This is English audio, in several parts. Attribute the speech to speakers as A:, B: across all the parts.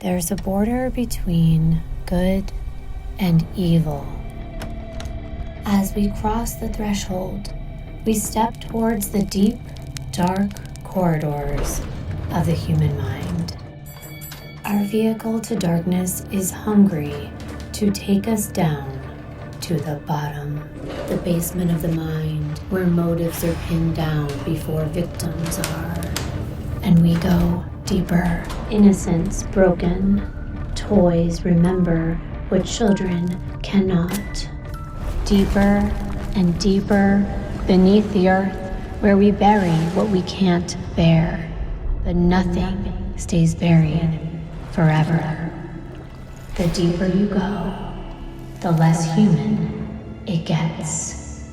A: There's a border between good and evil. As we cross the threshold, we step towards the deep, dark corridors of the human mind. Our vehicle to darkness is hungry to take us down to the bottom, the basement of the mind, where motives are pinned down before victims are. And we go deeper. Innocence broken. Toys remember what children cannot. Deeper and deeper beneath the earth, where we bury what we can't bear. But nothing stays buried forever. The deeper you go, the less human it gets.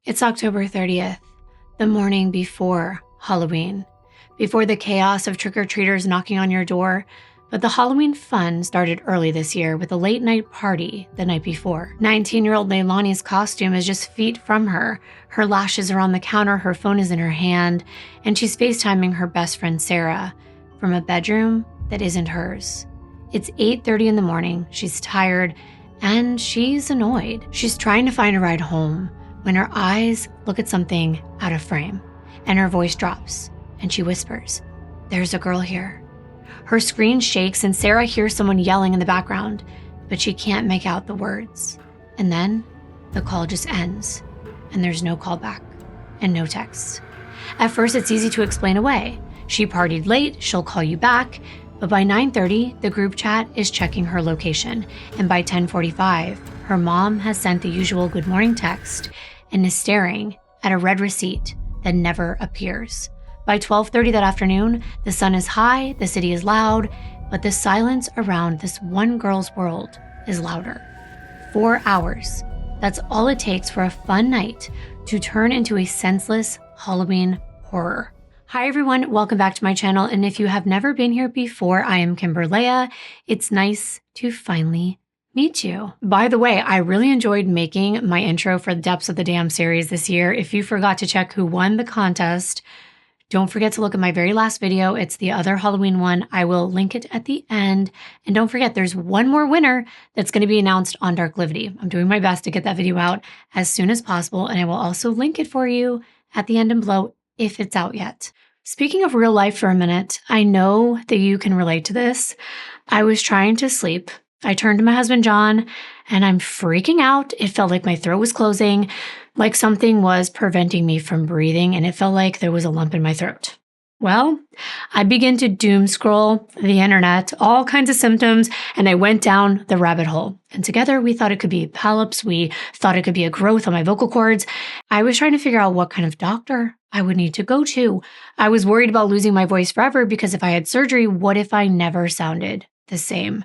A: It's October 30th, the morning before Halloween, before the chaos of trick-or-treaters knocking on your door. But the Halloween fun started early this year with a late-night party the night before. 19-year-old Leilani's costume is just feet from her. Her lashes are on the counter, her phone is in her hand, and she's FaceTiming her best friend Sarah from a bedroom that isn't hers. It's 8:30 in the morning, she's tired, and she's annoyed. She's trying to find a ride home when her eyes look at something out of frame, and her voice drops, and she whispers, "There's a girl here." Her screen shakes and Sarah hears someone yelling in the background, but she can't make out the words. And then the call just ends, and there's no call back and no text. At first, it's easy to explain away. She partied late, she'll call you back. But by 9:30, the group chat is checking her location. And by 10:45, her mom has sent the usual good morning text and is staring at a red receipt that never appears. By 12:30 that afternoon, the sun is high, the city is loud, but the silence around this one girl's world is louder. 4 hours. That's all it takes for a fun night to turn into a senseless Halloween horror. Hi everyone, welcome back to my channel, and if you have never been here before, I am Kimbyrleigha. It's nice to finally meet you. By the way, I really enjoyed making my intro for the Depths of the Damn series this year. If you forgot to check who won the contest, don't forget to look at my very last video. It's the other Halloween one. I will link it at the end. And don't forget, there's one more winner that's going to be announced on Dark Livity. I'm doing my best to get that video out as soon as possible, and I will also link it for you at the end and below if it's out yet. Speaking of real life for a minute, I know that you can relate to this. I was trying to sleep. I turned to my husband, John, and I'm freaking out. It felt like my throat was closing, like something was preventing me from breathing, and it felt like there was a lump in my throat. Well, I began to doom scroll the internet, all kinds of symptoms, and I went down the rabbit hole. And together we thought it could be polyps. We thought it could be a growth on my vocal cords. I was trying to figure out what kind of doctor I would need to go to. I was worried about losing my voice forever because if I had surgery, what if I never sounded the same?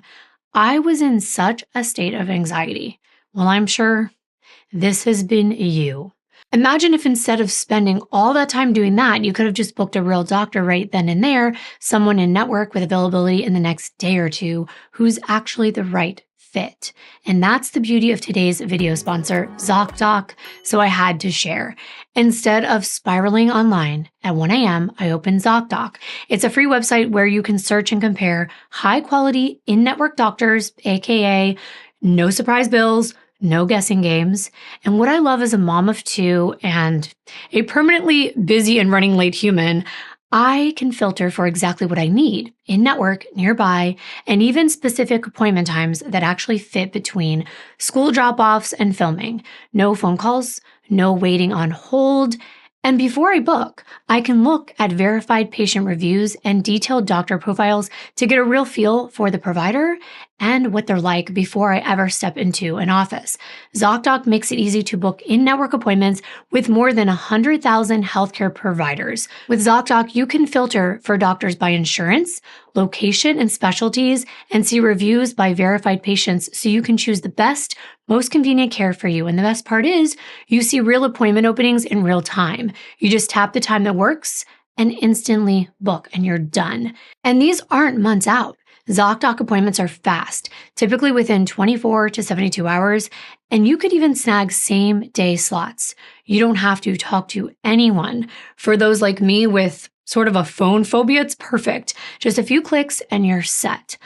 A: I was in such a state of anxiety. Well, I'm sure this has been you. Imagine if instead of spending all that time doing that, you could have just booked a real doctor right then and there, someone in network with availability in the next day or two who's actually the right fit. And that's the beauty of today's video sponsor, ZocDoc, so I had to share. Instead of spiraling online at 1 a.m., I opened ZocDoc. It's a free website where you can search and compare high-quality in-network doctors, aka no surprise bills, no guessing games. And what I love as a mom of two and a permanently busy and running late human, I can filter for exactly what I need in network, nearby, and even specific appointment times that actually fit between school drop-offs and filming. No phone calls, no waiting on hold. And before I book, I can look at verified patient reviews and detailed doctor profiles to get a real feel for the provider and what they're like before I ever step into an office. ZocDoc makes it easy to book in-network appointments with more than 100,000 healthcare providers. With ZocDoc, you can filter for doctors by insurance, location, and specialties, and see reviews by verified patients so you can choose the best, most convenient care for you. And the best part is, you see real appointment openings in real time. You just tap the time that works and instantly book, and you're done. And these aren't months out. ZocDoc appointments are fast, typically within 24 to 72 hours, and you could even snag same-day slots. You don't have to talk to anyone. For those like me with sort of a phone phobia, it's perfect. Just a few clicks and you're set.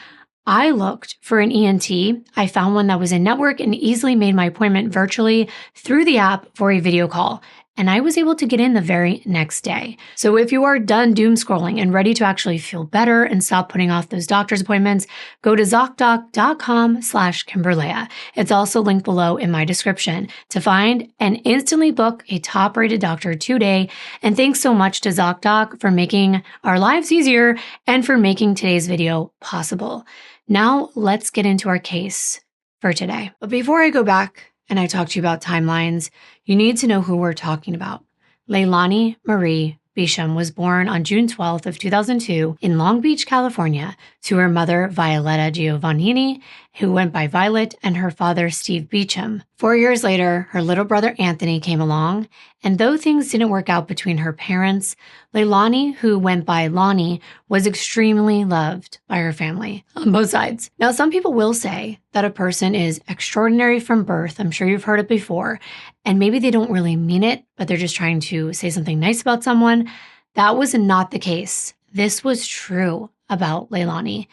A: I looked for an ENT. I found one that was in network and easily made my appointment virtually through the app for a video call. And I was able to get in the very next day. So if you are done doom scrolling and ready to actually feel better and stop putting off those doctor's appointments, go to ZocDoc.com/Kimbyrleigha. It's also linked below in my description to find and instantly book a top-rated doctor today. And thanks so much to ZocDoc for making our lives easier and for making today's video possible. Now let's get into our case for today. But before I go back and I talk to you about timelines, you need to know who we're talking about. Leilani Marie Beecham was born on June 12th of 2002 in Long Beach, California, to her mother, Violetta Giovannini, who went by Violet, and her father, Steve Beecham. 4 years later, her little brother, Anthony, came along, and though things didn't work out between her parents, Leilani, who went by Lonnie, was extremely loved by her family on both sides. Now, some people will say that a person is extraordinary from birth. I'm sure you've heard it before, and maybe they don't really mean it, but they're just trying to say something nice about someone. That was not the case. This was true about Leilani.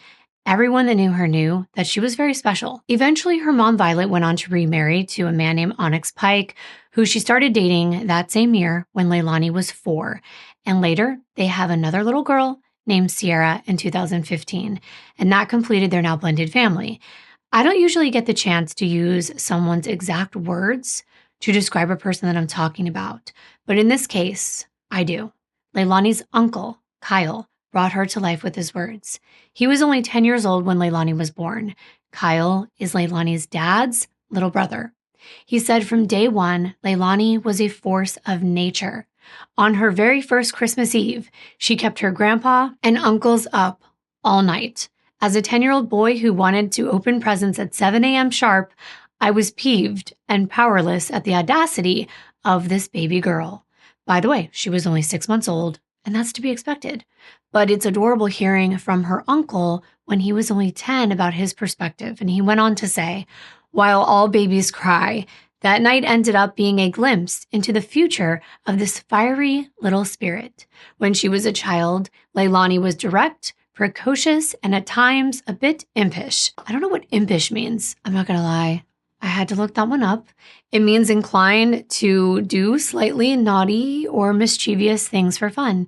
A: Everyone that knew her knew that she was very special. Eventually, her mom, Violet, went on to remarry to a man named Onyx Pike, who she started dating that same year when Leilani was 4. And later, they have another little girl named Sierra in 2015. And that completed their now blended family. I don't usually get the chance to use someone's exact words to describe a person that I'm talking about. But in this case, I do. Leilani's uncle, Kyle, brought her to life with his words. He was only 10 years old when Leilani was born. Kyle is Leilani's dad's little brother. He said from day one, Leilani was a force of nature. On her very first Christmas Eve, she kept her grandpa and uncles up all night. As a 10-year-old boy who wanted to open presents at 7 a.m. sharp, I was peeved and powerless at the audacity of this baby girl. By the way, she was only 6 months old, and that's to be expected. But it's adorable hearing from her uncle when he was only 10 about his perspective. And he went on to say, while all babies cry, that night ended up being a glimpse into the future of this fiery little spirit. When she was a child, Leilani was direct, precocious, and at times a bit impish. I don't know what impish means. I'm not going to lie. I had to look that one up. It means inclined to do slightly naughty or mischievous things for fun.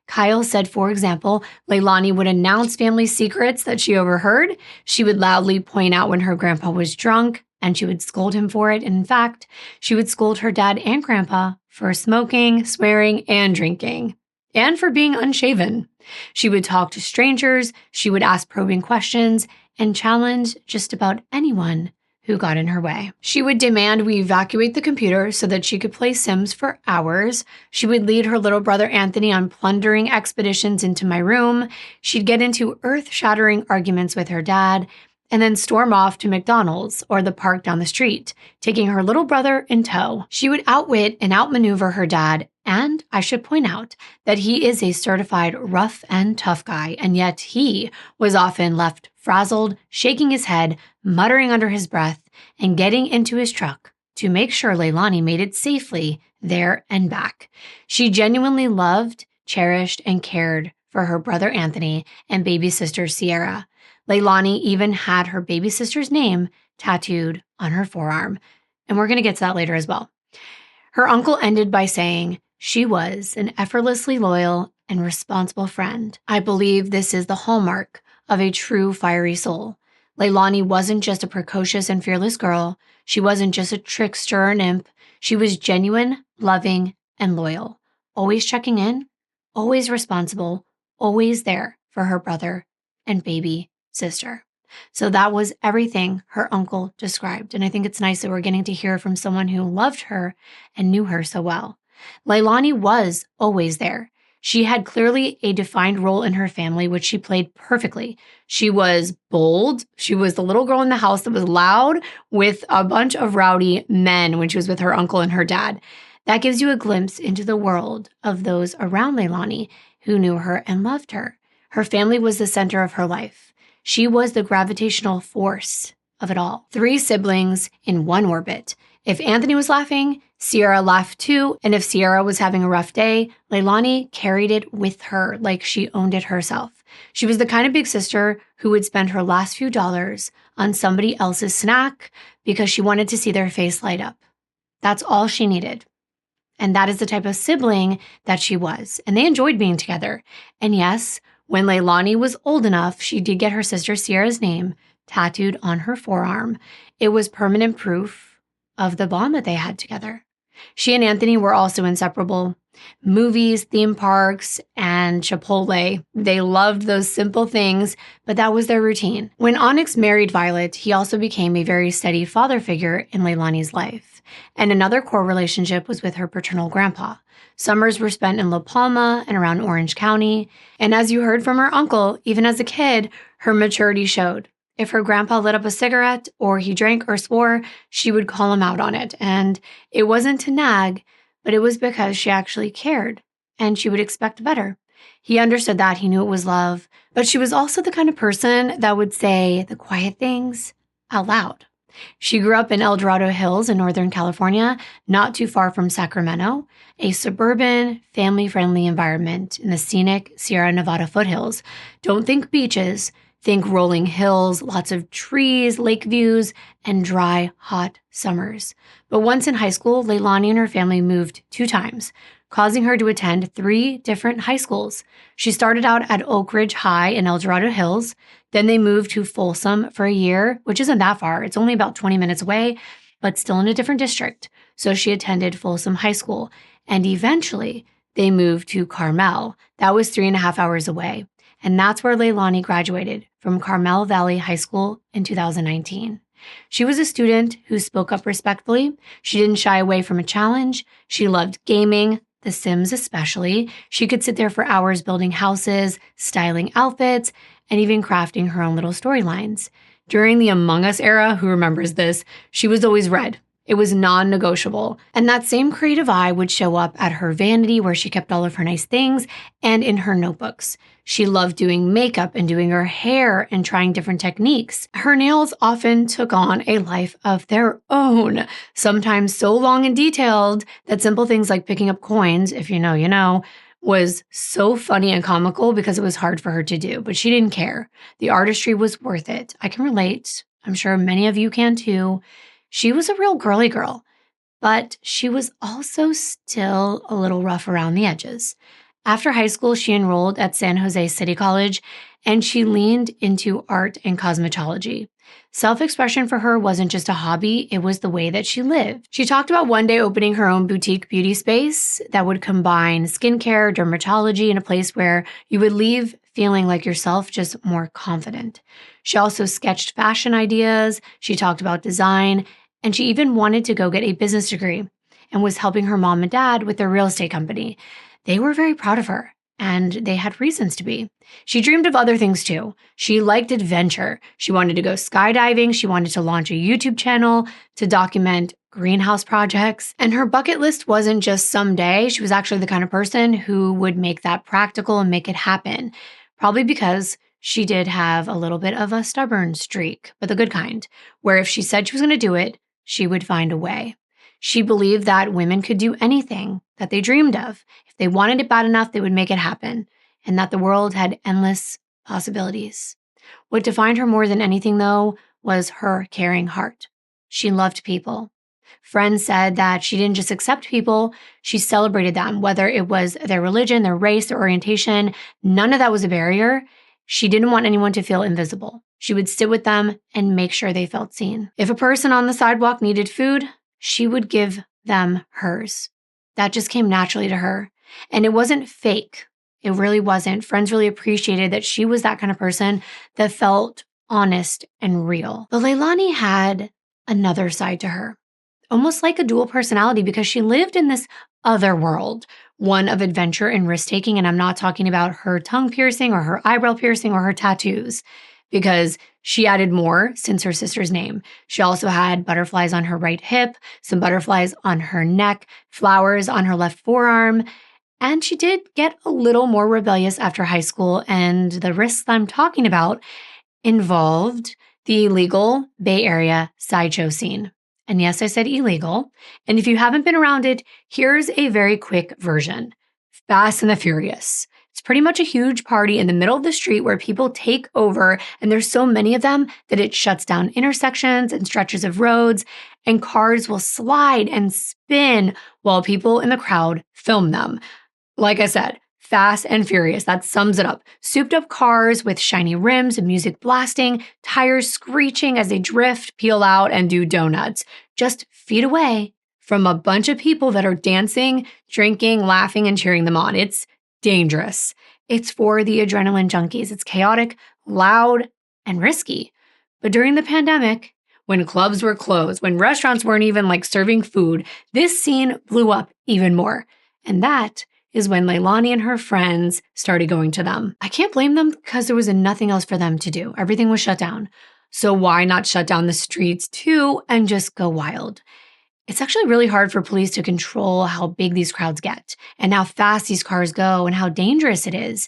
A: Kyle said, for example, Leilani would announce family secrets that she overheard. She would loudly point out when her grandpa was drunk, and she would scold him for it. And in fact, she would scold her dad and grandpa for smoking, swearing, and drinking, and for being unshaven. She would talk to strangers, she would ask probing questions, and challenge just about anyone who got in her way. She would demand we evacuate the computer so that she could play Sims for hours. She would lead her little brother Anthony on plundering expeditions into my room. She'd get into earth-shattering arguments with her dad, and then storm off to McDonald's or the park down the street, taking her little brother in tow. She would outwit and outmaneuver her dad, and I should point out that he is a certified rough and tough guy, and yet he was often left frazzled, shaking his head, muttering under his breath, and getting into his truck to make sure Leilani made it safely there and back. She genuinely loved, cherished, and cared for her brother Anthony and baby sister Sierra. Leilani even had her baby sister's name tattooed on her forearm, and we're going to get to that later as well. Her uncle ended by saying, she was an effortlessly loyal and responsible friend. I believe this is the hallmark of a true fiery soul. Leilani wasn't just a precocious and fearless girl. She wasn't just a trickster or an imp. She was genuine, loving, and loyal. Always checking in, always responsible, always there for her brother and baby sister. So that was everything her uncle described. And I think it's nice that we're getting to hear from someone who loved her and knew her so well. Leilani was always there. She had clearly a defined role in her family, which she played perfectly. She was bold. She was the little girl in the house that was loud with a bunch of rowdy men when she was with her uncle and her dad. That gives you a glimpse into the world of those around Leilani who knew her and loved her. Her family was the center of her life. She was the gravitational force of it all. 3 siblings in one orbit. If Anthony was laughing, Sierra laughed too, and if Sierra was having a rough day, Leilani carried it with her like she owned it herself. She was the kind of big sister who would spend her last few dollars on somebody else's snack because she wanted to see their face light up. That's all she needed. And that is the type of sibling that she was. And they enjoyed being together. And yes, when Leilani was old enough, she did get her sister Sierra's name tattooed on her forearm. It was permanent proof of the bond that they had together. She and Anthony were also inseparable. Movies, theme parks, and Chipotle. They loved those simple things, but that was their routine. When Onyx married Violet, he also became a very steady father figure in Leilani's life. And another core relationship was with her paternal grandpa. Summers were spent in La Palma and around Orange County. And as you heard from her uncle, even as a kid, her maturity showed. If her grandpa lit up a cigarette or he drank or swore, she would call him out on it. And it wasn't to nag, but it was because she actually cared and she would expect better. He understood that. He knew it was love, but she was also the kind of person that would say the quiet things out loud. She grew up in El Dorado Hills in Northern California, not too far from Sacramento, a suburban, family-friendly environment in the scenic Sierra Nevada foothills. Don't think beaches. Think rolling hills, lots of trees, lake views, and dry, hot summers. But once in high school, Leilani and her family moved 2 times, causing her to attend 3 different high schools. She started out at Oak Ridge High in El Dorado Hills. Then they moved to Folsom for a year, which isn't that far. It's only about 20 minutes away, but still in a different district. So she attended Folsom High School. And eventually, they moved to Carmel. That was 3.5 hours away. And that's where Leilani graduated from Carmel Valley High School in 2019. She was a student who spoke up respectfully. She didn't shy away from a challenge. She loved gaming, The Sims especially. She could sit there for hours building houses, styling outfits, and even crafting her own little storylines. During the Among Us era, who remembers this, she was always red. It was non-negotiable. And that same creative eye would show up at her vanity where she kept all of her nice things and in her notebooks. She loved doing makeup and doing her hair and trying different techniques. Her nails often took on a life of their own, sometimes so long and detailed that simple things like picking up coins, if you know, you know, was so funny and comical because it was hard for her to do, but she didn't care. The artistry was worth it. I can relate. I'm sure many of you can too. She was a real girly girl, but she was also still a little rough around the edges. After high school, she enrolled at San Jose City College, and she leaned into art and cosmetology. Self-expression for her wasn't just a hobby, it was the way that she lived. She talked about one day opening her own boutique beauty space that would combine skincare, dermatology, and a place where you would leave feeling like yourself, just more confident. She also sketched fashion ideas, she talked about design, and she even wanted to go get a business degree and was helping her mom and dad with their real estate company. They were very proud of her, and they had reasons to be. She dreamed of other things too. She liked adventure. She wanted to go skydiving. She wanted to launch a YouTube channel to document greenhouse projects. And her bucket list wasn't just someday. She was actually the kind of person who would make that practical and make it happen. Probably because she did have a little bit of a stubborn streak, but the good kind, where if she said she was going to do it, she would find a way. She believed that women could do anything that they dreamed of. If they wanted it bad enough, they would make it happen, and that the world had endless possibilities. What defined her more than anything, though, was her caring heart. She loved people. Friends said that she didn't just accept people, she celebrated them, whether it was their religion, their race, their orientation. None of that was a barrier. She didn't want anyone to feel invisible. She would sit with them and make sure they felt seen. If a person on the sidewalk needed food, she would give them hers. That just came naturally to her. And it wasn't fake. It really wasn't. Friends really appreciated that she was that kind of person that felt honest and real. But Leilani had another side to her, almost like a dual personality, because she lived in this other world, one of adventure and risk-taking. And I'm not talking about her tongue piercing or her eyebrow piercing or her tattoos, because she added more since her sister's name. She also had butterflies on her right hip, some butterflies on her neck, flowers on her left forearm. And she did get a little more rebellious after high school. And the risks I'm talking about involved the illegal Bay Area sideshow scene. And yes, I said illegal. And if you haven't been around it, here's a very quick version. Fast and the Furious. It's pretty much a huge party in the middle of the street where people take over, and there's so many of them that it shuts down intersections and stretches of roads, and cars will slide and spin while people in the crowd film them. Like I said, Fast and Furious, that sums it up. Souped up cars with shiny rims and music blasting, tires screeching as they drift, peel out, and do donuts. Just feet away from a bunch of people that are dancing, drinking, laughing, and cheering them on. It's dangerous. It's for the adrenaline junkies. It's chaotic, loud, and risky. But during the pandemic, when clubs were closed, when restaurants weren't even serving food, this scene blew up even more. And that is when Leilani and her friends started going to them. I can't blame them because there was nothing else for them to do. Everything was shut down. So why not shut down the streets too and just go wild? It's actually really hard for police to control how big these crowds get and how fast these cars go and how dangerous it is.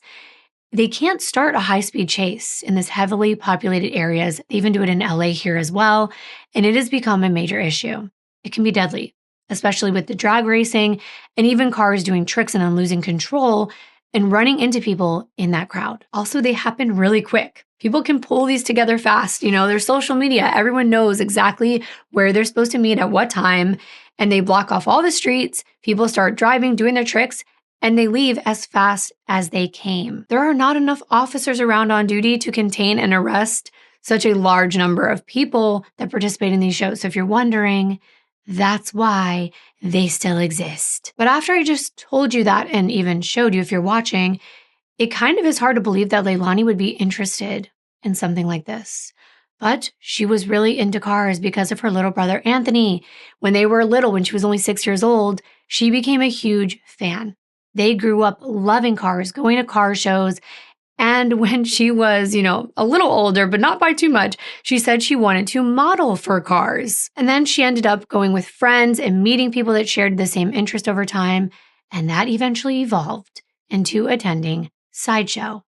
A: They can't start a high-speed chase in this heavily populated areas. They even do it in LA here as well, and it has become a major issue. It can be deadly, especially with the drag racing and even cars doing tricks and then losing control and running into people in that crowd. Also, they happen really quick. People can pull these together fast. There's social media. Everyone knows exactly where they're supposed to meet at what time, and they block off all the streets. People start driving, doing their tricks, and they leave as fast as they came. There are not enough officers around on duty to contain and arrest such a large number of people that participate in these shows. So if you're wondering, that's why they still exist. But after I just told you that and even showed you if you're watching, it kind of is hard to believe that Leilani would be interested in something like this. But she was really into cars because of her little brother, Anthony. When they were little, when she was only 6 years old, she became a huge fan. They grew up loving cars, going to car shows. And when she was, a little older, but not by too much, she said she wanted to model for cars. And then she ended up going with friends and meeting people that shared the same interest over time. And that eventually evolved into attending Sideshow.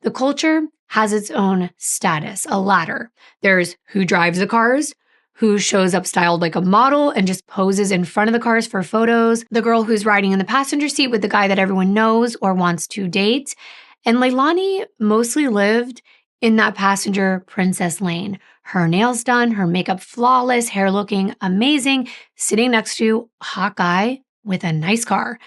A: The culture has its own status, a ladder. There's who drives the cars, who shows up styled like a model and just poses in front of the cars for photos, the girl who's riding in the passenger seat with the guy that everyone knows or wants to date. And Leilani mostly lived in that passenger princess lane. Her nails done, her makeup flawless, hair looking amazing, sitting next to a hot guy with a nice car.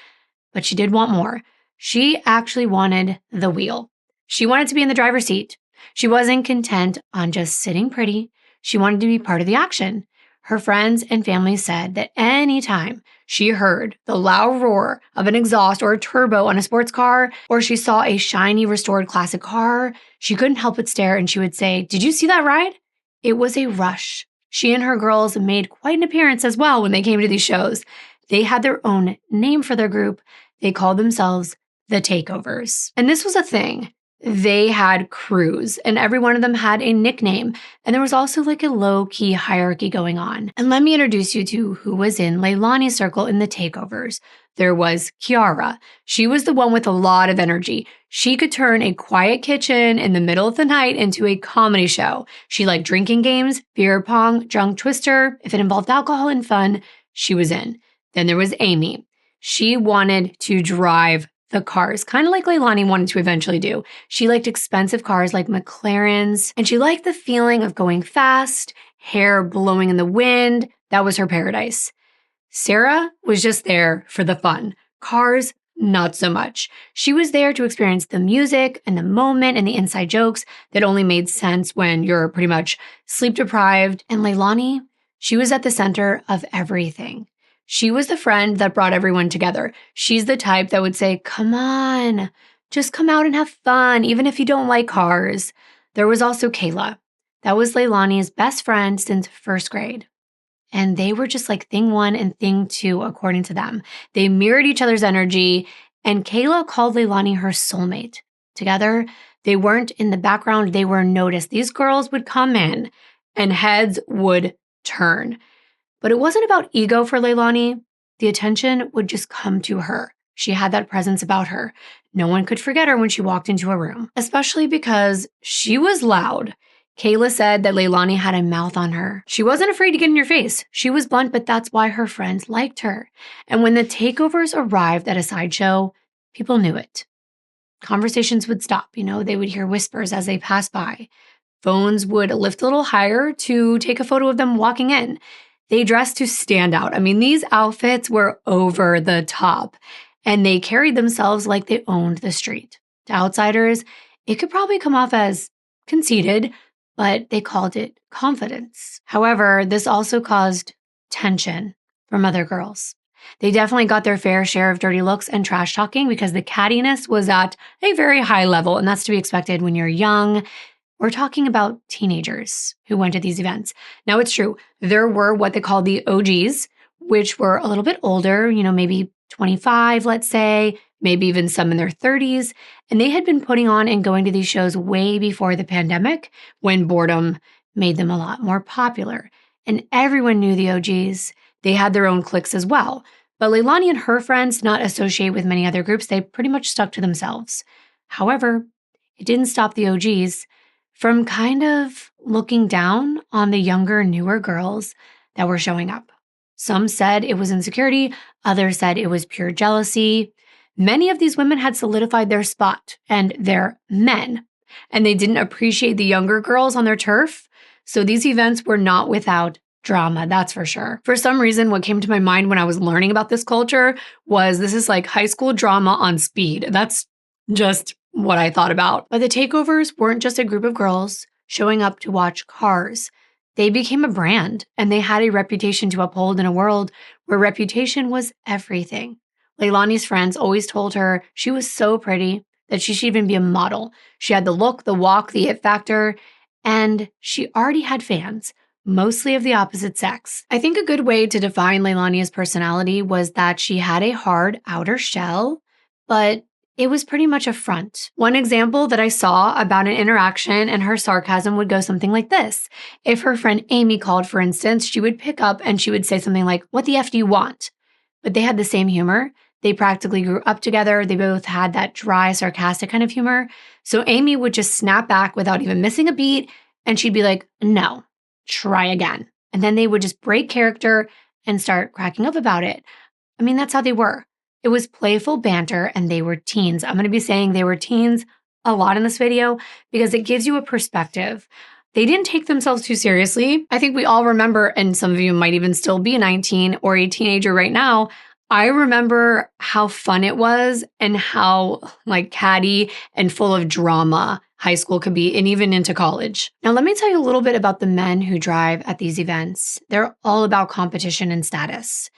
A: But she did want more. She actually wanted the wheel. She wanted to be in the driver's seat. She wasn't content on just sitting pretty. She wanted to be part of the action. Her friends and family said that anytime she heard the loud roar of an exhaust or a turbo on a sports car, or she saw a shiny restored classic car, she couldn't help but stare and she would say, "Did you see that ride?" It was a rush. She and her girls made quite an appearance as well when they came to these shows. They had their own name for their group. They called themselves the Takeovers. And this was a thing. They had crews, and every one of them had a nickname. And there was also a low-key hierarchy going on. And let me introduce you to who was in Leilani's circle in the Takeovers. There was Kiara. She was the one with a lot of energy. She could turn a quiet kitchen in the middle of the night into a comedy show. She liked drinking games, beer pong, drunk twister. If it involved alcohol and fun, she was in. Then there was Amy. She wanted to drive the cars, kind of like Leilani wanted to eventually do. She liked expensive cars like McLarens, and she liked the feeling of going fast, hair blowing in the wind. That was her paradise. Sarah was just there for the fun. Cars, not so much. She was there to experience the music and the moment and the inside jokes that only made sense when you're pretty much sleep deprived. And Leilani, she was at the center of everything. She was the friend that brought everyone together. She's the type that would say, "Come on, just come out and have fun, even if you don't like cars." There was also Kayla. That was Leilani's best friend since first grade. And they were just thing one and thing two, according to them. They mirrored each other's energy, and Kayla called Leilani her soulmate. Together, they weren't in the background, they were noticed. These girls would come in, and heads would turn. But it wasn't about ego for Leilani. The attention would just come to her. She had that presence about her. No one could forget her when she walked into a room, especially because she was loud. Kayla said that Leilani had a mouth on her. She wasn't afraid to get in your face. She was blunt, but that's why her friends liked her. And when the takeovers arrived at a sideshow, people knew it. Conversations would stop, they would hear whispers as they passed by. Phones would lift a little higher to take a photo of them walking in. They dressed to stand out. These outfits were over the top, and they carried themselves like they owned the street. To outsiders, it could probably come off as conceited, but they called it confidence. However, this also caused tension from other girls. They definitely got their fair share of dirty looks and trash talking because the cattiness was at a very high level, and that's to be expected when you're young. We're talking about teenagers who went to these events. Now, it's true, there were what they call the OGs, which were a little bit older, maybe 25, let's say, maybe even some in their 30s. And they had been putting on and going to these shows way before the pandemic, when boredom made them a lot more popular. And everyone knew the OGs. They had their own cliques as well. But Leilani and her friends did not associate with many other groups. They pretty much stuck to themselves. However, it didn't stop the OGs from kind of looking down on the younger, newer girls that were showing up. Some said it was insecurity. Others said it was pure jealousy. Many of these women had solidified their spot and their men, and they didn't appreciate the younger girls on their turf. So these events were not without drama, that's for sure. For some reason, what came to my mind when I was learning about this culture was this is like high school drama on speed. That's just what I thought about. But the takeovers weren't just a group of girls showing up to watch cars. They became a brand, and they had a reputation to uphold in a world where reputation was everything. Leilani's friends always told her she was so pretty that she should even be a model. She had the look, the walk, the it factor, and she already had fans, mostly of the opposite sex. I think a good way to define Leilani's personality was that she had a hard outer shell, but it was pretty much a front. One example that I saw about an interaction and her sarcasm would go something like this. If her friend Amy called, for instance, she would pick up and she would say something like, "What the F do you want?" But they had the same humor. They practically grew up together. They both had that dry, sarcastic kind of humor. So Amy would just snap back without even missing a beat, and she'd be like, "No, try again." And then they would just break character and start cracking up about it. That's how they were. It was playful banter, and they were teens. I'm going to be saying they were teens a lot in this video because it gives you a perspective. They didn't take themselves too seriously. I think we all remember, and some of you might even still be 19 or a teenager right now. I remember how fun it was and how catty and full of drama high school could be, and even into college. Now, let me tell you a little bit about the men who drive at these events. They're all about competition and status.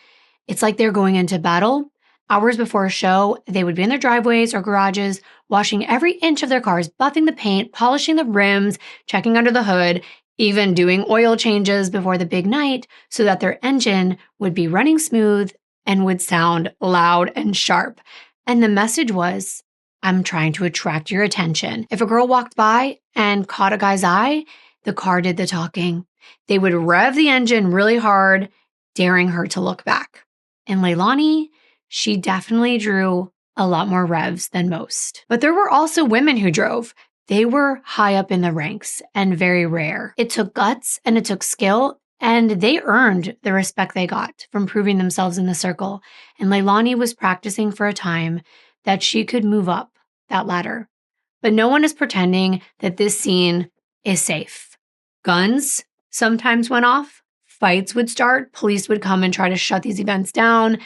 A: It's like they're going into battle. Hours before a show, they would be in their driveways or garages, washing every inch of their cars, buffing the paint, polishing the rims, checking under the hood, even doing oil changes before the big night so that their engine would be running smooth and would sound loud and sharp. And the message was, I'm trying to attract your attention. If a girl walked by and caught a guy's eye, the car did the talking. They would rev the engine really hard, daring her to look back. And Leilani, she definitely drew a lot more revs than most. But there were also women who drove. They were high up in the ranks and very rare. It took guts and it took skill, and they earned the respect they got from proving themselves in the circle. And Leilani was practicing for a time that she could move up that ladder. But no one is pretending that this scene is safe. Guns sometimes went off. Fights would start. Police would come and try to shut these events down.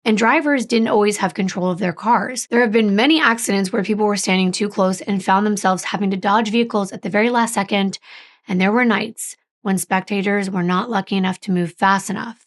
A: And drivers didn't always have control of their cars. There have been many accidents where people were standing too close and found themselves having to dodge vehicles at the very last second. And there were nights when spectators were not lucky enough to move fast enough.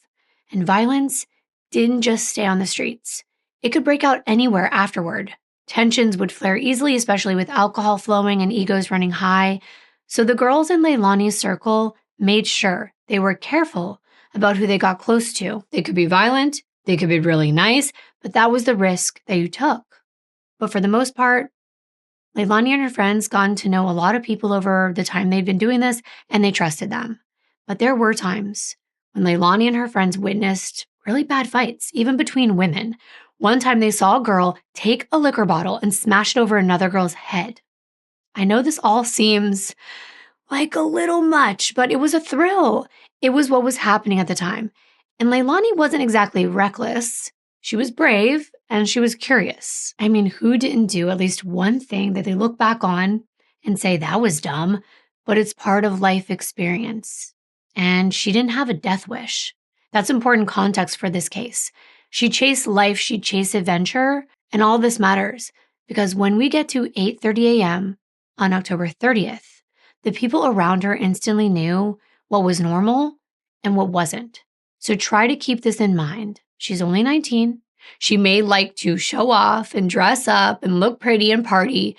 A: And violence didn't just stay on the streets. It could break out anywhere afterward. Tensions would flare easily, especially with alcohol flowing and egos running high. So the girls in Leilani's circle made sure they were careful about who they got close to. They could be violent. They could be really nice, but that was the risk that you took. But for the most part, Leilani and her friends got to know a lot of people over the time they'd been doing this, and they trusted them. But there were times when Leilani and her friends witnessed really bad fights, even between women. One time they saw a girl take a liquor bottle and smash it over another girl's head. I know this all seems like a little much, but it was a thrill. It was what was happening at the time. And Leilani wasn't exactly reckless. She was brave and she was curious. I mean, who didn't do at least one thing that they look back on and say, that was dumb, but it's part of life experience. And she didn't have a death wish. That's important context for this case. She chased life, she chased adventure, and all this matters because when we get to 8:30 a.m. on October 30th, the people around her instantly knew what was normal and what wasn't. So try to keep this in mind. She's only 19. She may like to show off and dress up and look pretty and party,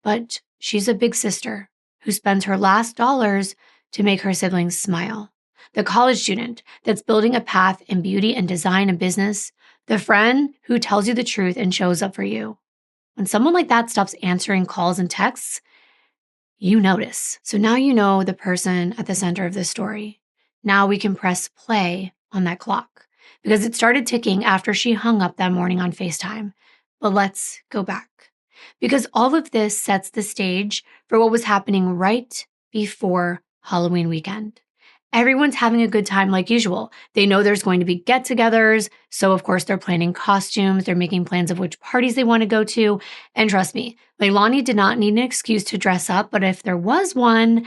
A: but she's a big sister who spends her last dollars to make her siblings smile. The college student that's building a path in beauty and design and business. The friend who tells you the truth and shows up for you. When someone like that stops answering calls and texts, you notice. So now you know the person at the center of this story. Now we can press play on that clock because it started ticking after she hung up that morning on FaceTime. But let's go back because all of this sets the stage for what was happening right before Halloween weekend. Everyone's having a good time like usual. They know there's going to be get-togethers, so of course they're planning costumes, they're making plans of which parties they want to go to, and trust me, Leilani did not need an excuse to dress up, but if there was one,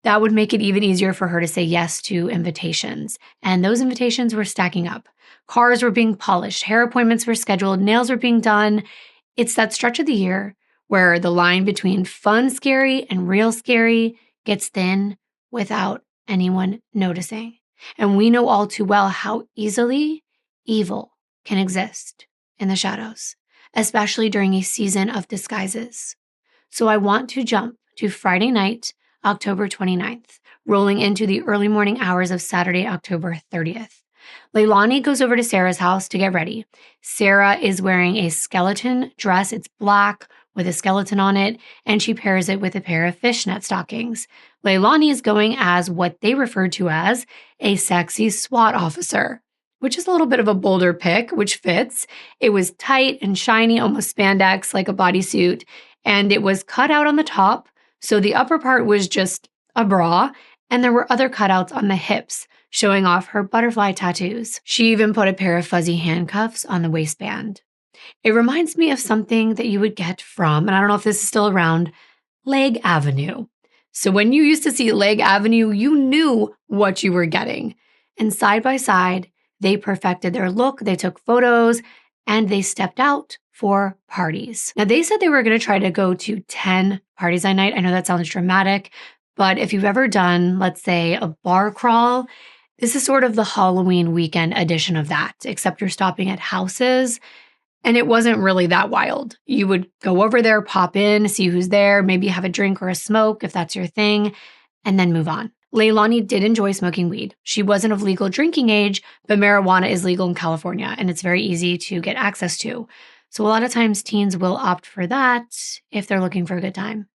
A: that would make it even easier for her to say yes to invitations. And those invitations were stacking up. Cars were being polished, hair appointments were scheduled, nails were being done. It's that stretch of the year where the line between fun scary and real scary gets thin without anyone noticing. And we know all too well how easily evil can exist in the shadows, especially during a season of disguises. So I want to jump to Friday night, October 29th, rolling into the early morning hours of Saturday, October 30th. Leilani goes over to Sarah's house to get ready. Sarah is wearing a skeleton dress. It's black with a skeleton on it, and she pairs it with a pair of fishnet stockings. Leilani is going as what they refer to as a sexy SWAT officer, which is a little bit of a bolder pick, which fits. It was tight and shiny, almost spandex, like a bodysuit, and it was cut out on the top, so the upper part was just a bra, and there were other cutouts on the hips, showing off her butterfly tattoos. She even put a pair of fuzzy handcuffs on the waistband. It reminds me of something that you would get from, and I don't know if this is still around, Leg Avenue. So when you used to see Leg Avenue, you knew what you were getting. And side by side, they perfected their look, they took photos, and they stepped out for parties. Now, they said they were going to try to go to 10 parties a night. I know that sounds dramatic, but if you've ever done, let's say, a bar crawl, this is sort of the Halloween weekend edition of that, except you're stopping at houses. And it wasn't really that wild. You would go over there, pop in, see who's there, maybe have a drink or a smoke if that's your thing, and then move on. Leilani did enjoy smoking weed. She wasn't of legal drinking age, but marijuana is legal in California, and it's very easy to get access to. So a lot of times teens will opt for that if they're looking for a good time.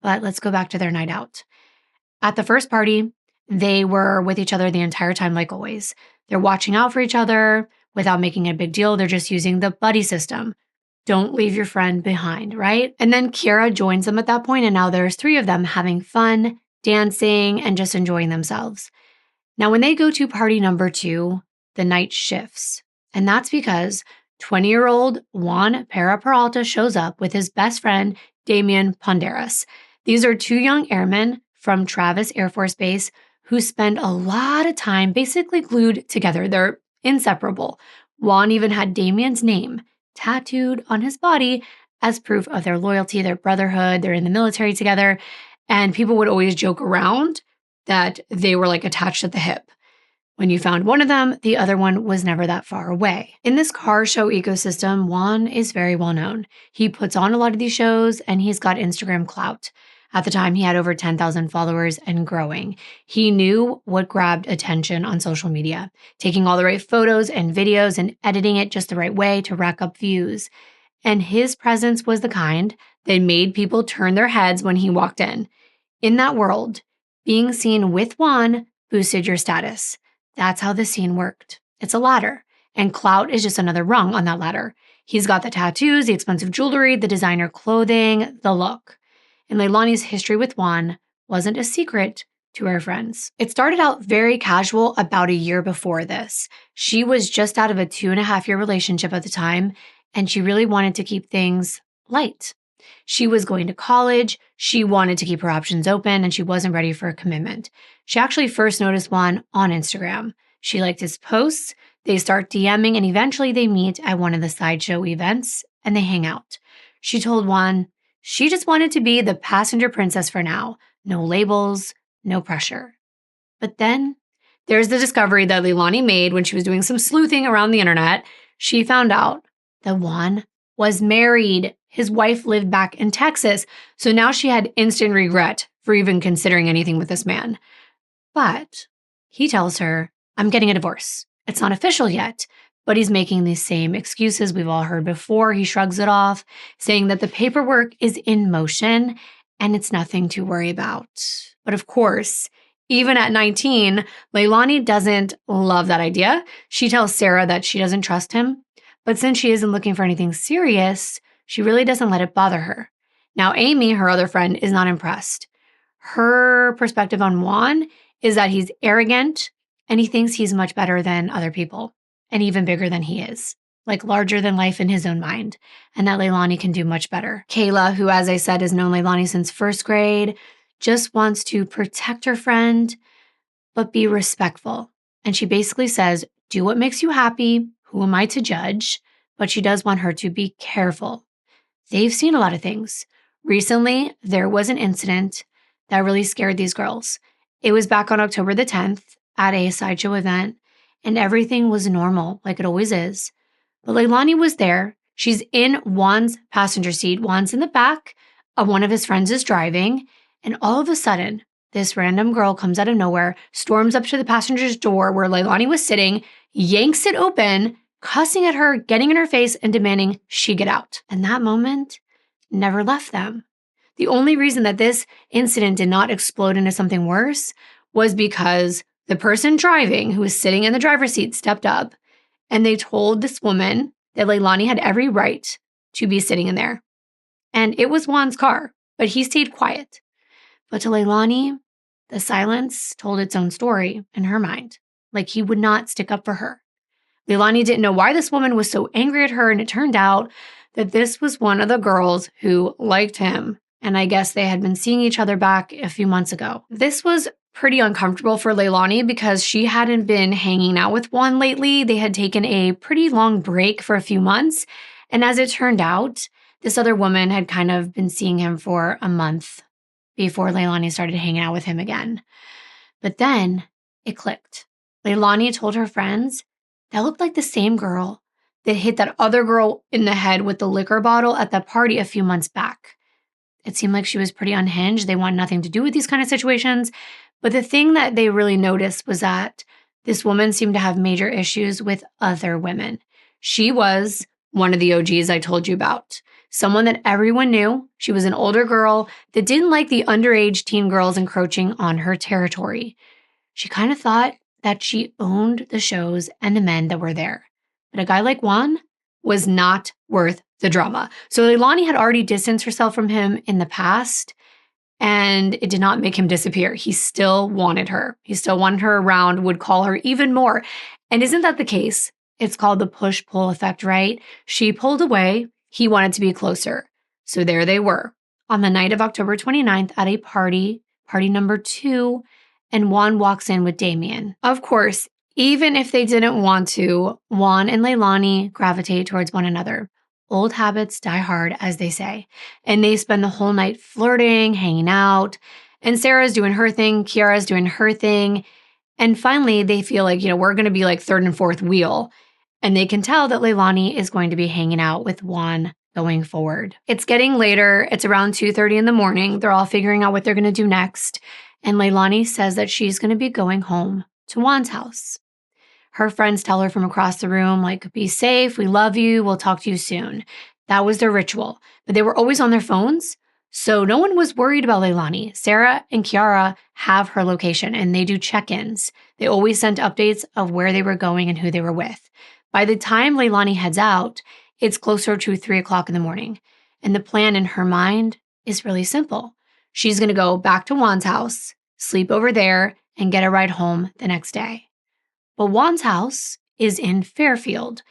A: But let's go back to their night out. At the first party, they were with each other the entire time, like always. They're watching out for each other without making a big deal. They're just using the buddy system. Don't leave your friend behind, right? And then Kiara joins them at that point, and now there's 3 of them having fun, dancing, and just enjoying themselves. Now, when they go to party number 2, the night shifts. And that's because 20-year-old Juan Peralta shows up with his best friend, Damian Ponderas. These are 2 young airmen from Travis Air Force Base who spend a lot of time basically glued together. They're inseparable. Juan even had Damian's name tattooed on his body as proof of their loyalty, their brotherhood. They're in the military together. And people would always joke around that they were like attached at the hip. When you found one of them, the other one was never that far away. In this car show ecosystem, Juan is very well known. He puts on a lot of these shows and he's got Instagram clout. At the time, he had over 10,000 followers and growing. He knew what grabbed attention on social media, taking all the right photos and videos and editing it just the right way to rack up views. And his presence was the kind that made people turn their heads when he walked in. In that world, being seen with Juan boosted your status. That's how the scene worked. It's a ladder, and clout is just another rung on that ladder. He's got the tattoos, the expensive jewelry, the designer clothing, the look. And Leilani's history with Juan wasn't a secret to her friends. It started out very casual about a year before this. She was just out of a 2.5-year relationship at the time, and she really wanted to keep things light. She was going to college, she wanted to keep her options open, and she wasn't ready for a commitment. She actually first noticed Juan on Instagram. She liked his posts, they start DMing, and eventually they meet at one of the sideshow events, and they hang out. She told Juan she just wanted to be the passenger princess for now. No labels, no pressure. But then there's the discovery that Leilani made when she was doing some sleuthing around the internet. She found out that Juan was married. His wife lived back in Texas, so now she had instant regret for even considering anything with this man. But he tells her, I'm getting a divorce. It's not official yet, but he's making these same excuses we've all heard before. He shrugs it off, saying that the paperwork is in motion and it's nothing to worry about. But of course, even at 19, Leilani doesn't love that idea. She tells Sarah that she doesn't trust him, but since she isn't looking for anything serious, she really doesn't let it bother her. Now, Amy, her other friend, is not impressed. Her perspective on Juan is that he's arrogant and he thinks he's much better than other people and even bigger than he is, like larger than life in his own mind, and that Leilani can do much better. Kayla, who, as I said, has known Leilani since first grade, just wants to protect her friend, but be respectful. And she basically says, do what makes you happy. Who am I to judge? But she does want her to be careful. They've seen a lot of things. Recently, there was an incident that really scared these girls. It was back on October the 10th at a sideshow event, and everything was normal, like it always is. But Leilani was there. She's in Juan's passenger seat. Juan's in the back. One of his friends is driving. And all of a sudden, this random girl comes out of nowhere, storms up to the passenger's door where Leilani was sitting, yanks it open, cussing at her, getting in her face, and demanding she get out. And that moment never left them. The only reason that this incident did not explode into something worse was because the person driving, who was sitting in the driver's seat, stepped up, and they told this woman that Leilani had every right to be sitting in there. And it was Juan's car, but he stayed quiet. But to Leilani, the silence told its own story in her mind, like he would not stick up for her. Leilani didn't know why this woman was so angry at her, and it turned out that this was one of the girls who liked him, and I guess they had been seeing each other back a few months ago. This was pretty uncomfortable for Leilani because she hadn't been hanging out with Juan lately. They had taken a pretty long break for a few months, and as it turned out, this other woman had kind of been seeing him for a month before Leilani started hanging out with him again. But then it clicked. Leilani told her friends that looked like the same girl that hit that other girl in the head with the liquor bottle at that party a few months back. It seemed like she was pretty unhinged. They want nothing to do with these kind of situations. But the thing that they really noticed was that this woman seemed to have major issues with other women. She was one of the OGs I told you about. Someone that everyone knew. She was an older girl that didn't like the underage teen girls encroaching on her territory. She kind of thought that she owned the shows and the men that were there. But a guy like Juan was not worth the drama. So Leilani had already distanced herself from him in the past, and it did not make him disappear. He still wanted her. He still wanted her around, would call her even more. And isn't that the case? It's called the push-pull effect, right? She pulled away. He wanted to be closer. So there they were on the night of October 29th at a party number 2, and Juan walks in with Damien. Of course, even if they didn't want to, Juan and Leilani gravitate towards one another. Old habits die hard, as they say. And they spend the whole night flirting, hanging out. And Sarah's doing her thing. Kiara's doing her thing. And finally, they feel like, we're going to be like third and fourth wheel. And they can tell that Leilani is going to be hanging out with Juan going forward. It's getting later. It's around 2:30 in the morning. They're all figuring out what they're going to do next. And Leilani says that she's going to be going home to Juan's house. Her friends tell her from across the room, like, be safe, we love you, we'll talk to you soon. That was their ritual. But they were always on their phones, so no one was worried about Leilani. Sarah and Kiara have her location, and they do check-ins. They always sent updates of where they were going and who they were with. By the time Leilani heads out, it's closer to 3 o'clock in the morning. And the plan in her mind is really simple. She's going to go back to Juan's house, sleep over there, and get a ride home the next day. But Juan's house is in Fairfield,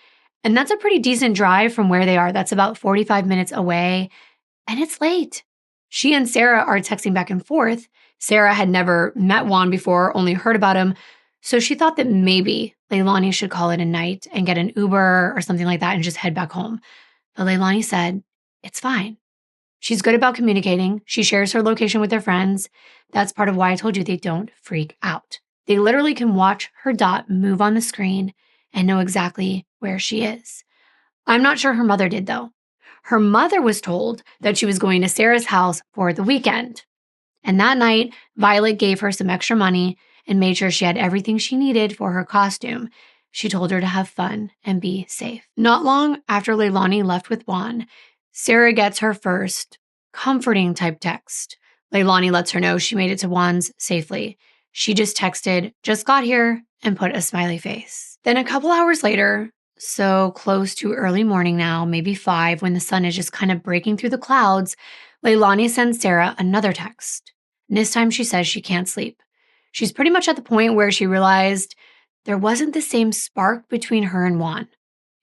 A: and that's a pretty decent drive from where they are. That's about 45 minutes away, and it's late. She and Sarah are texting back and forth. Sarah had never met Juan before, only heard about him, so she thought that maybe Leilani should call it a night and get an Uber or something like that and just head back home. But Leilani said, it's fine. She's good about communicating. She shares her location with her friends. That's part of why I told you they don't freak out. They literally can watch her dot move on the screen and know exactly where she is. I'm not sure her mother did, though. Her mother was told that she was going to Sarah's house for the weekend. And that night, Violet gave her some extra money and made sure she had everything she needed for her costume. She told her to have fun and be safe. Not long after Leilani left with Juan, Sarah gets her first comforting type text. Leilani lets her know she made it to Juan's safely. She just texted, just got here, and put a smiley face. Then a couple hours later, so close to early morning now, maybe 5, when the sun is just kind of breaking through the clouds, Leilani sends Sarah another text. And this time she says she can't sleep. She's pretty much at the point where she realized there wasn't the same spark between her and Juan.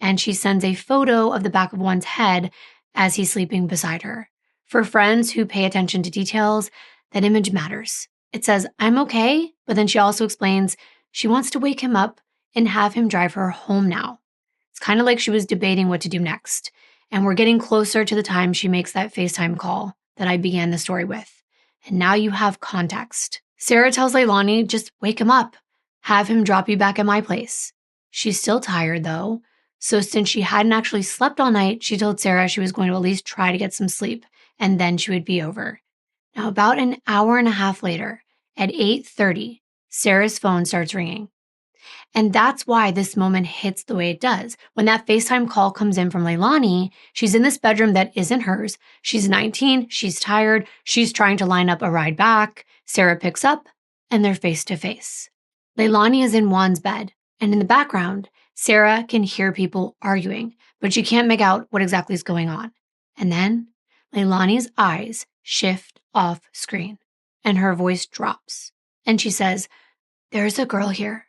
A: And she sends a photo of the back of Juan's head as he's sleeping beside her. For friends who pay attention to details, that image matters. It says, I'm okay, but then she also explains she wants to wake him up and have him drive her home now. It's kind of like she was debating what to do next. And we're getting closer to the time she makes that FaceTime call that I began the story with. And now you have context. Sarah tells Leilani, just wake him up. Have him drop you back at my place. She's still tired, though. So since she hadn't actually slept all night, she told Sarah she was going to at least try to get some sleep, and then she would be over. Now, about an hour and a half later, at 8:30, Sarah's phone starts ringing. And that's why this moment hits the way it does. When that FaceTime call comes in from Leilani, she's in this bedroom that isn't hers. She's 19, she's tired, she's trying to line up a ride back. Sarah picks up, and they're face to face. Leilani is in Juan's bed, and in the background, Sarah can hear people arguing, but she can't make out what exactly is going on. And then Leilani's eyes shift off screen, and her voice drops. And she says, there's a girl here.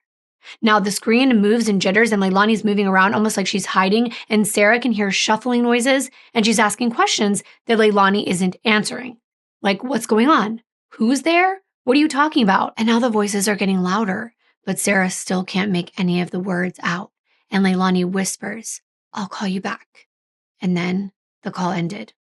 A: Now the screen moves and jitters, and Leilani's moving around almost like she's hiding, and Sarah can hear shuffling noises, and she's asking questions that Leilani isn't answering. Like, what's going on? Who's there? What are you talking about? And now the voices are getting louder, but Sarah still can't make any of the words out. And Leilani whispers, I'll call you back. And then the call ended.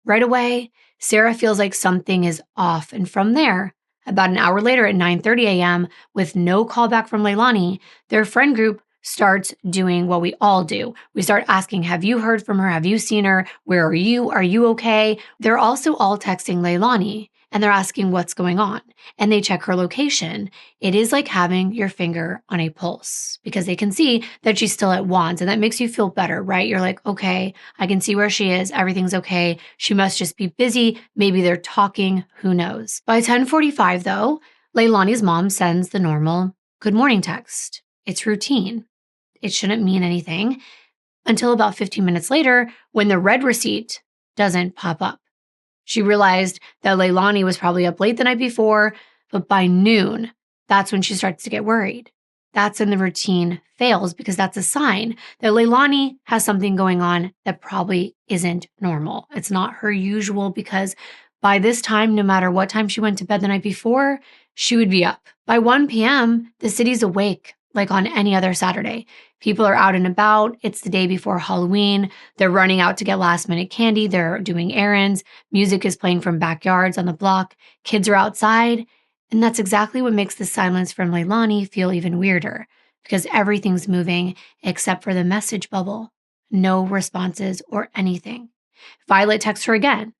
A: Right away, Sarah feels like something is off. And from there, about an hour later at 9:30 a.m., with no call back from Leilani, their friend group starts doing what we all do. We start asking, have you heard from her? Have you seen her? Where are you? Are you okay? They're also all texting Leilani, and they're asking what's going on. And they check her location. It is like having your finger on a pulse because they can see that she's still at Juan's, and that makes you feel better, right? You're like, okay, I can see where she is. Everything's okay. She must just be busy. Maybe they're talking. Who knows? By 10:45, though, Leilani's mom sends the normal good morning text. It's routine. It shouldn't mean anything until about 15 minutes later when the red receipt doesn't pop up. She realized that Leilani was probably up late the night before, but by noon, that's when she starts to get worried. That's when the routine fails because that's a sign that Leilani has something going on that probably isn't normal. It's not her usual because by this time, no matter what time she went to bed the night before, she would be up. By 1 p.m., the city's awake like on any other Saturday. People are out and about. It's the day before Halloween. They're running out to get last minute candy. They're doing errands. Music is playing from backyards on the block. Kids are outside. And that's exactly what makes the silence from Leilani feel even weirder because everything's moving except for the message bubble. No responses or anything. Violet texts her again,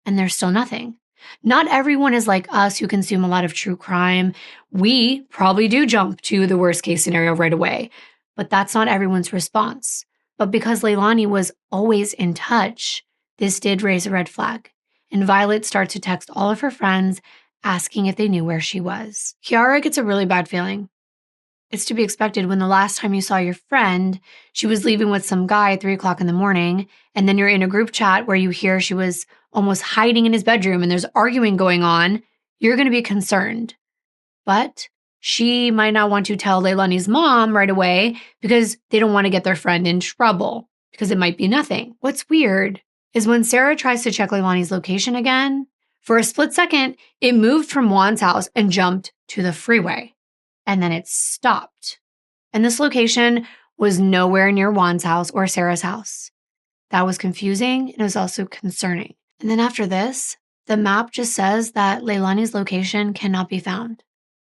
A: and there's still nothing. Not everyone is like us who consume a lot of true crime. We probably do jump to the worst case scenario right away, but that's not everyone's response. But because Leilani was always in touch, this did raise a red flag. And Violet starts to text all of her friends asking if they knew where she was. Kiara gets a really bad feeling. It's to be expected when the last time you saw your friend, she was leaving with some guy at 3 o'clock in the morning, and then you're in a group chat where you hear she was almost hiding in his bedroom and there's arguing going on, you're going to be concerned. But she might not want to tell Leilani's mom right away because they don't want to get their friend in trouble because it might be nothing. What's weird is when Sarah tries to check Leilani's location again, for a split second, it moved from Juan's house and jumped to the freeway. And then it stopped. And this location was nowhere near Juan's house or Sarah's house. That was confusing and it was also concerning. And then after this, the map just says that Leilani's location cannot be found.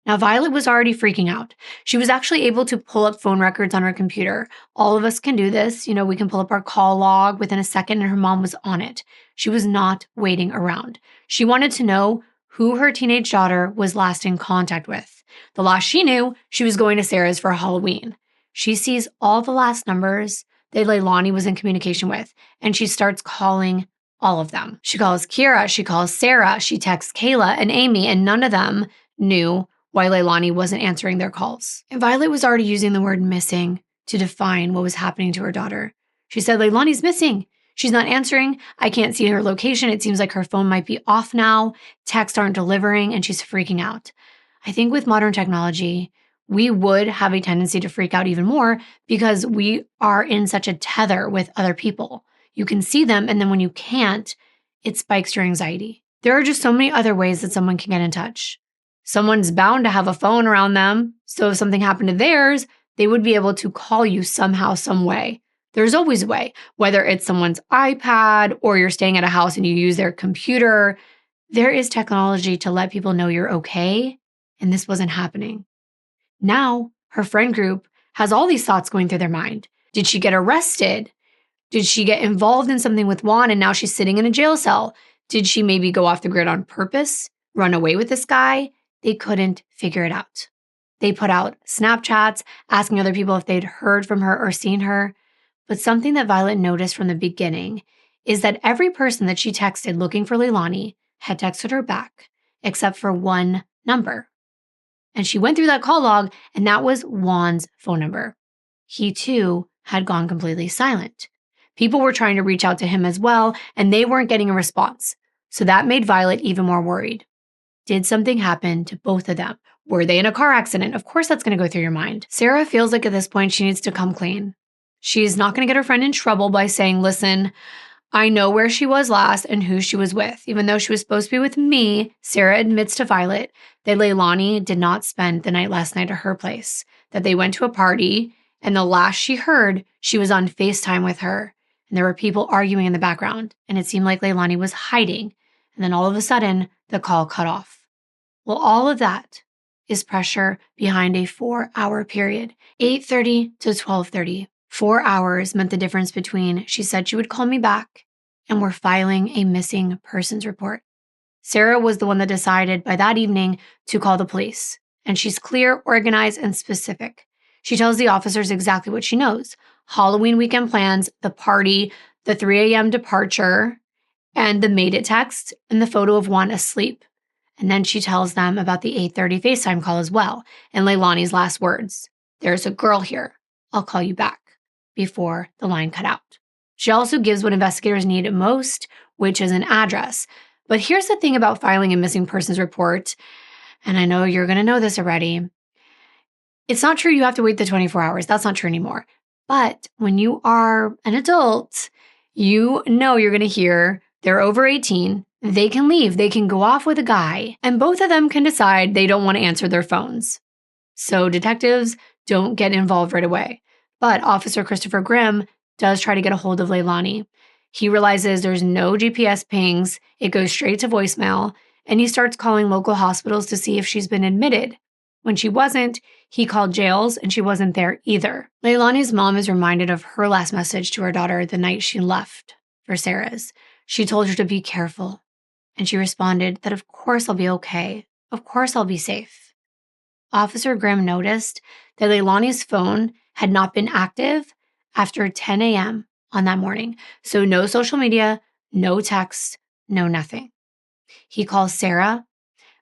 A: Now, Violet was already freaking out. She was actually able to pull up phone records on her computer. All of us can do this. We can pull up our call log within a second, and her mom was on it. She was not waiting around. She wanted to know who her teenage daughter was last in contact with. The last she knew, she was going to Sarah's for Halloween. She sees all the last numbers that Leilani was in communication with, and she starts calling all of them. She calls Kira, she calls Sarah, she texts Kayla and Amy, and none of them knew why Leilani wasn't answering their calls. And Violet was already using the word missing to define what was happening to her daughter. She said, Leilani's missing. She's not answering. I can't see her location. It seems like her phone might be off now. Texts aren't delivering, and she's freaking out. I think with modern technology, we would have a tendency to freak out even more because we are in such a tether with other people. You can see them, and then when you can't, it spikes your anxiety. There are just so many other ways that someone can get in touch. Someone's bound to have a phone around them, so if something happened to theirs, they would be able to call you somehow, some way. There's always a way, whether it's someone's iPad or you're staying at a house and you use their computer. There is technology to let people know you're okay, and this wasn't happening. Now, her friend group has all these thoughts going through their mind. Did she get arrested? Did she get involved in something with Juan and now she's sitting in a jail cell? Did she maybe go off the grid on purpose, run away with this guy? They couldn't figure it out. They put out Snapchats, asking other people if they'd heard from her or seen her. But something that Violet noticed from the beginning is that every person that she texted looking for Leilani had texted her back, except for one number. And she went through that call log, and that was Juan's phone number. He, too, had gone completely silent. People were trying to reach out to him as well, and they weren't getting a response. So that made Violet even more worried. Did something happen to both of them? Were they in a car accident? Of course that's going to go through your mind. Sarah feels like at this point she needs to come clean. She's not going to get her friend in trouble by saying, listen, I know where she was last and who she was with. Even though she was supposed to be with me, Sarah admits to Violet that Leilani did not spend the night last night at her place, that they went to a party, and the last she heard, she was on FaceTime with her, and there were people arguing in the background, and it seemed like Leilani was hiding, and then all of a sudden, the call cut off. Well, all of that is pressure behind a 4-hour period, 8:30 to 12:30. 4 hours meant the difference between she said she would call me back and we're filing a missing persons report. Sarah was the one that decided by that evening to call the police, and she's clear, organized, and specific. She tells the officers exactly what she knows: Halloween weekend plans, the party, the 3 a.m. departure, and the made it text, and the photo of Juan asleep. And then she tells them about the 8:30 FaceTime call as well, and Leilani's last words: there's a girl here. I'll call you back, before the line cut out. She also gives what investigators need most, which is an address. But here's the thing about filing a missing persons report, and I know you're going to know this already. It's not true you have to wait the 24 hours. That's not true anymore. But when you are an adult, you know you're going to hear they're over 18. They can leave. They can go off with a guy, and both of them can decide they don't want to answer their phones. So detectives don't get involved right away. But Officer Christopher Grimm does try to get a hold of Leilani. He realizes there's no GPS pings. It goes straight to voicemail, and he starts calling local hospitals to see if she's been admitted. When she wasn't, he called jails, and she wasn't there either. Leilani's mom is reminded of her last message to her daughter the night she left for Sarah's. She told her to be careful. And she responded that of course I'll be okay. Of course I'll be safe. Officer Grimm noticed that Leilani's phone had not been active after 10 a.m. on that morning. So no social media, no text, no nothing. He calls Sarah,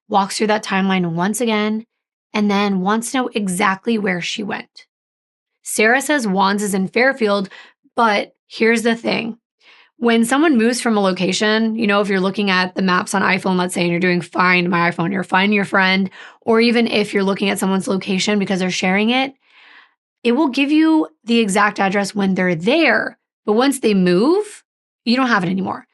A: walks through that timeline once again, and then wants to know exactly where she went. Sarah says Juan's is in Fairfield, but here's the thing. When someone moves from a location, if you're looking at the maps on iPhone, let's say, and you're doing Find My iPhone, you're finding your friend, or even if you're looking at someone's location because they're sharing it, it will give you the exact address when they're there. But once they move, you don't have it anymore.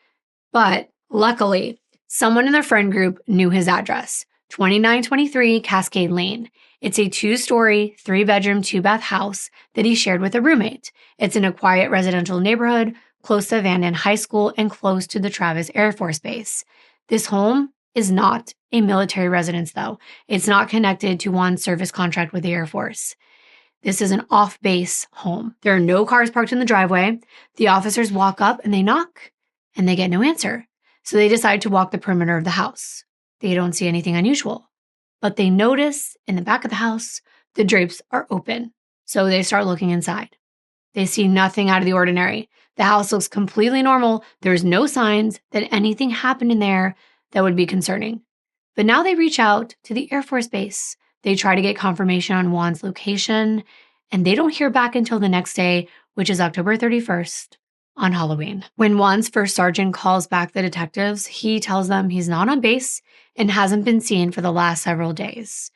A: But luckily, someone in their friend group knew his address, 2923 Cascade Lane. It's a 2-story, 3-bedroom, 2-bath house that he shared with a roommate. It's in a quiet residential neighborhood close to Vanden High School and close to the Travis Air Force Base. This home is not a military residence, though. It's not connected to Juan's service contract with the Air Force. This is an off-base home. There are no cars parked in the driveway. The officers walk up and they knock, and they get no answer. So they decide to walk the perimeter of the house. They don't see anything unusual, but they notice in the back of the house, the drapes are open. So they start looking inside. They see nothing out of the ordinary. The house looks completely normal. There's no signs that anything happened in there that would be concerning. But now they reach out to the Air Force Base. They try to get confirmation on Juan's location, and they don't hear back until the next day, which is October 31st, on Halloween. When Juan's first sergeant calls back the detectives, he tells them he's not on base and hasn't been seen for the last several days.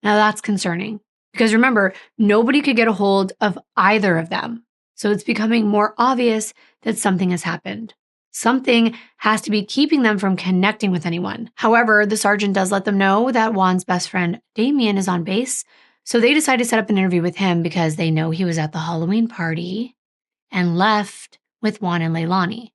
A: Now that's concerning, because remember, nobody could get a hold of either of them. So it's becoming more obvious that something has happened. Something has to be keeping them from connecting with anyone. However, the sergeant does let them know that Juan's best friend, Damien, is on base. So they decide to set up an interview with him because they know he was at the Halloween party and left with Juan and Leilani.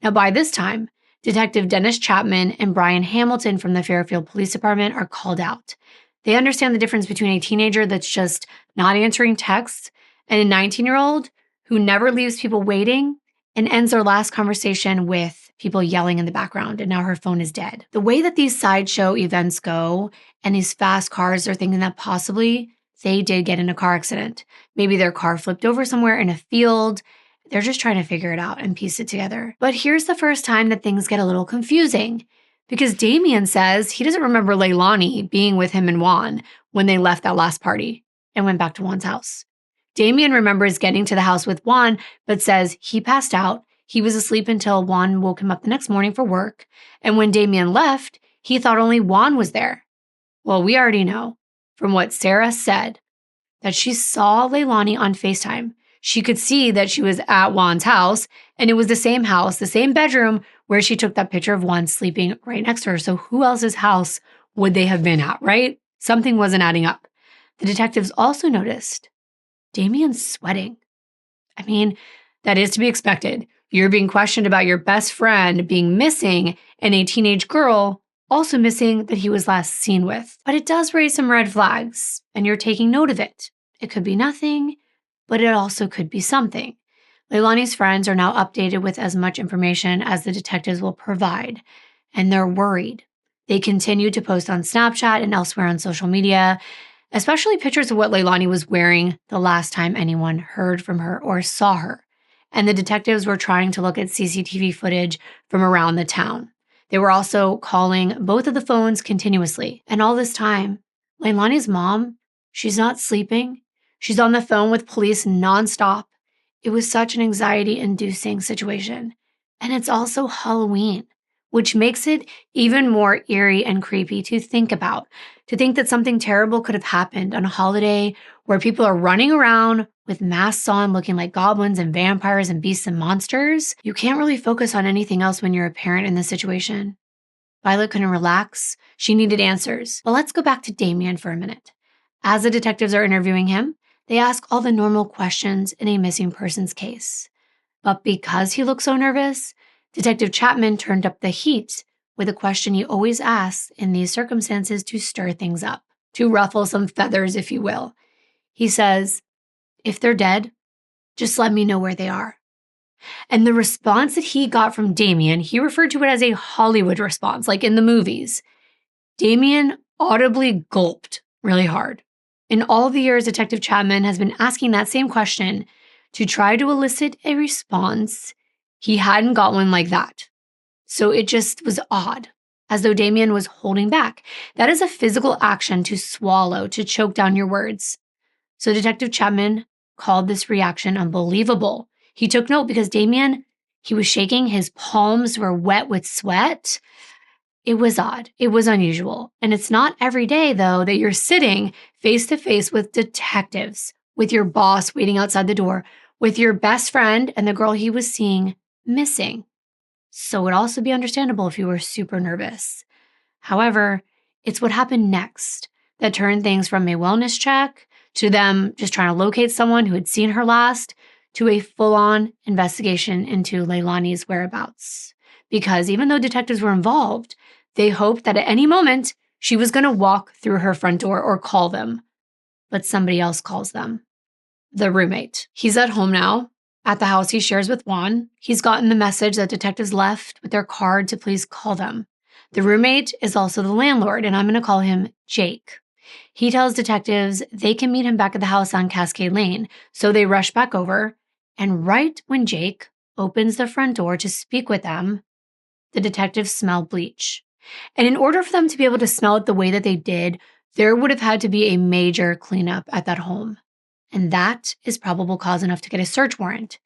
A: Now, by this time, Detective Dennis Chapman and Brian Hamilton from the Fairfield Police Department are called out. They understand the difference between a teenager that's just not answering texts and a 19-year-old who never leaves people waiting and ends their last conversation with people yelling in the background, and now her phone is dead. The way that these sideshow events go and these fast cars are thinking that possibly they did get in a car accident. Maybe their car flipped over somewhere in a field. They're just trying to figure it out and piece it together. But here's the first time that things get a little confusing because Damien says he doesn't remember Leilani being with him and Juan when they left that last party and went back to Juan's house. Damien remembers getting to the house with Juan, but says he passed out. He was asleep until Juan woke him up the next morning for work. And when Damien left, he thought only Juan was there. Well, we already know from what Sarah said that she saw Leilani on FaceTime. She could see that she was at Juan's house, and it was the same house, the same bedroom where she took that picture of Juan sleeping right next to her. So who else's house would they have been at, right? Something wasn't adding up. The detectives also noticed Damien's sweating. I mean, that is to be expected. You're being questioned about your best friend being missing and a teenage girl also missing that he was last seen with. But it does raise some red flags, and you're taking note of it. It could be nothing, but it also could be something. Leilani's friends are now updated with as much information as the detectives will provide, and they're worried. They continue to post on Snapchat and elsewhere on social media, especially pictures of what Leilani was wearing the last time anyone heard from her or saw her. And the detectives were trying to look at CCTV footage from around the town. They were also calling both of the phones continuously. And all this time, Leilani's mom, she's not sleeping. She's on the phone with police nonstop. It was such an anxiety-inducing situation. And it's also Halloween, which makes it even more eerie and creepy to think about. To think that something terrible could have happened on a holiday where people are running around with masks on looking like goblins and vampires and beasts and monsters. You can't really focus on anything else when you're a parent in this situation. Violet couldn't relax. She needed answers. But let's go back to Damien for a minute. As the detectives are interviewing him, they ask all the normal questions in a missing persons case. But because he looked so nervous, Detective Chapman turned up the heat with a question he always asks in these circumstances to stir things up, to ruffle some feathers, if you will. He says, "If they're dead, just let me know where they are." And the response that he got from Damien, he referred to it as a Hollywood response, like in the movies. Damien audibly gulped really hard. In all the years, Detective Chapman has been asking that same question to try to elicit a response. He hadn't got one like that. So it just was odd. as though Damien was holding back. That is a physical action to swallow, to choke down your words. So Detective Chapman called this reaction unbelievable. He took note because Damien, he was shaking, his palms were wet with sweat. It was odd. It was unusual. And it's not every day, though, that you're sitting face to face with detectives, with your boss waiting outside the door, with your best friend and the girl he was seeing missing. So it would also be understandable if you were super nervous. However, it's what happened next that turned things from a wellness check to them just trying to locate someone who had seen her last to a full-on investigation into Leilani's whereabouts. Because even though detectives were involved, they hoped that at any moment she was going to walk through her front door or call them. But somebody else calls them. The roommate. He's at home now. At the house he shares with Juan. He's gotten the message that detectives left with their card to please call them. The roommate is also the landlord, and I'm going to call him Jake. He tells detectives they can meet him back at the house on Cascade Lane, so they rush back over. And right when Jake opens the front door to speak with them, the detectives smell bleach. And in order for them to be able to smell it the way that they did, there would have had to be a major cleanup at that home. And that is probable cause enough to get a search warrant.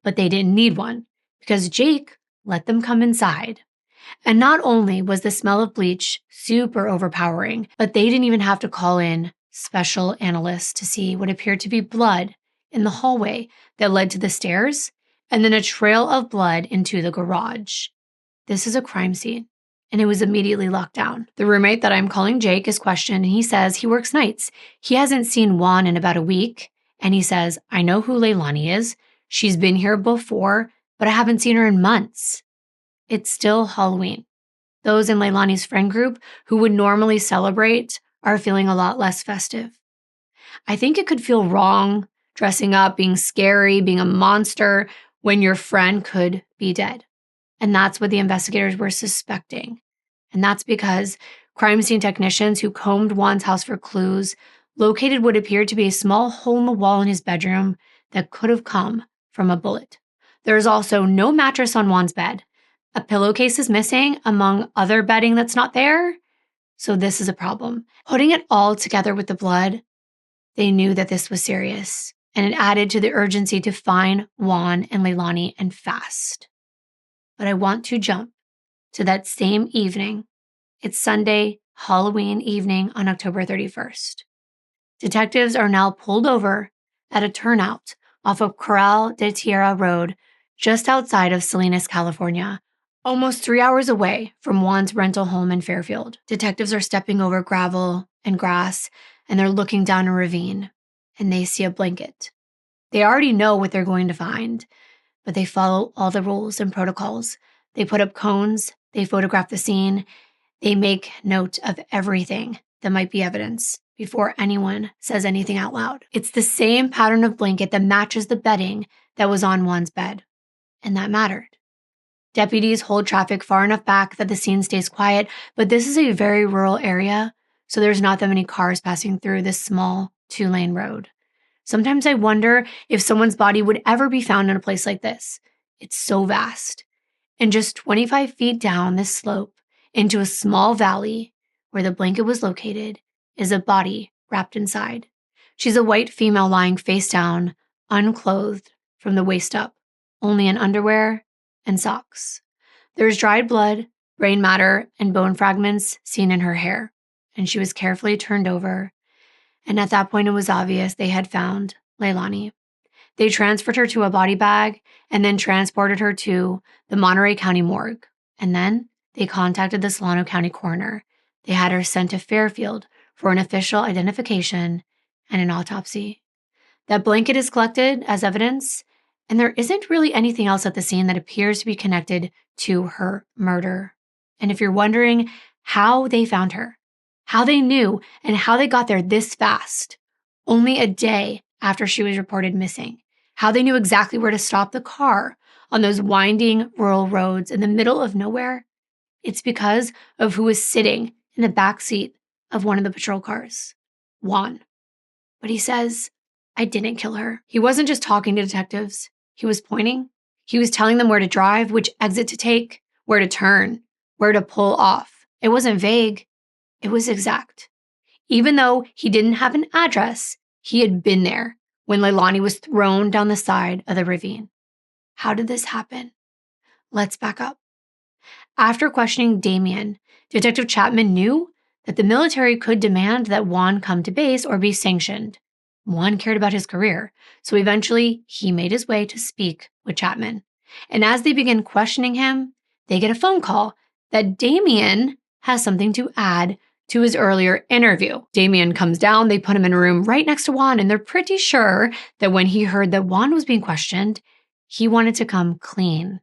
A: But they didn't need one because Jake let them come inside. And not only was the smell of bleach super overpowering, but they didn't even have to call in special analysts to see what appeared to be blood in the hallway that led to the stairs and then a trail of blood into the garage. This is a crime scene, and it was immediately locked down. The roommate that I'm calling Jake is questioned, and he says he works nights. He hasn't seen Juan in about a week, and he says, I know who Leilani is. She's been here before, but I haven't seen her in months. It's still Halloween. Those in Leilani's friend group who would normally celebrate are feeling a lot less festive. I think it could feel wrong dressing up, being scary, being a monster when your friend could be dead. And that's what the investigators were suspecting. And that's because crime scene technicians who combed Juan's house for clues located what appeared to be a small hole in the wall in his bedroom that could have come from a bullet. There's also no mattress on Juan's bed. A pillowcase is missing among other bedding that's not there. So this is a problem. Putting it all together with the blood, they knew that this was serious. And it added to the urgency to find Juan and Leilani and fast. But I want to jump to that same evening. It's Sunday, Halloween evening on October 31st. Detectives are now pulled over at a turnout off of Corral de Tierra Road, just outside of Salinas, California, almost 3 hours away from Juan's rental home in Fairfield. Detectives are stepping over gravel and grass, and they're looking down a ravine, and they see a blanket. They already know what they're going to find, but they follow all the rules and protocols. They put up cones, they photograph the scene, they make note of everything that might be evidence before anyone says anything out loud. It's the same pattern of blanket that matches the bedding that was on Juan's bed, and that mattered. Deputies hold traffic far enough back that the scene stays quiet, but this is a very rural area, so there's not that many cars passing through this small 2-lane road. Sometimes I wonder if someone's body would ever be found in a place like this. It's so vast. And just 25 feet down this slope into a small valley where the blanket was located is a body wrapped inside. She's a white female lying face down, unclothed from the waist up, only in underwear and socks. There's dried blood, brain matter, and bone fragments seen in her hair, and she was carefully turned over. And at that point, it was obvious they had found Leilani. They transferred her to a body bag and then transported her to the Monterey County morgue. And then they contacted the Solano County coroner. They had her sent to Fairfield for an official identification and an autopsy. That blanket is collected as evidence, and there isn't really anything else at the scene that appears to be connected to her murder. And if you're wondering how they found her, how they knew, and how they got there this fast, only a day after she was reported missing, how they knew exactly where to stop the car on those winding rural roads in the middle of nowhere, it's because of who was sitting in the back seat of one of the patrol cars, Juan. But he says, I didn't kill her. He wasn't just talking to detectives. He was pointing. He was telling them where to drive, which exit to take, where to turn, where to pull off. It wasn't vague, it was exact. Even though he didn't have an address, he had been there when Leilani was thrown down the side of the ravine. How did this happen? Let's back up. After questioning Damien, Detective Chapman knew that the military could demand that Juan come to base or be sanctioned. Juan cared about his career, so eventually he made his way to speak with Chapman. And as they begin questioning him, they get a phone call that Damien has something to add to his earlier interview. Damien comes down, they put him in a room right next to Juan, and they're pretty sure that when he heard that Juan was being questioned, he wanted to come clean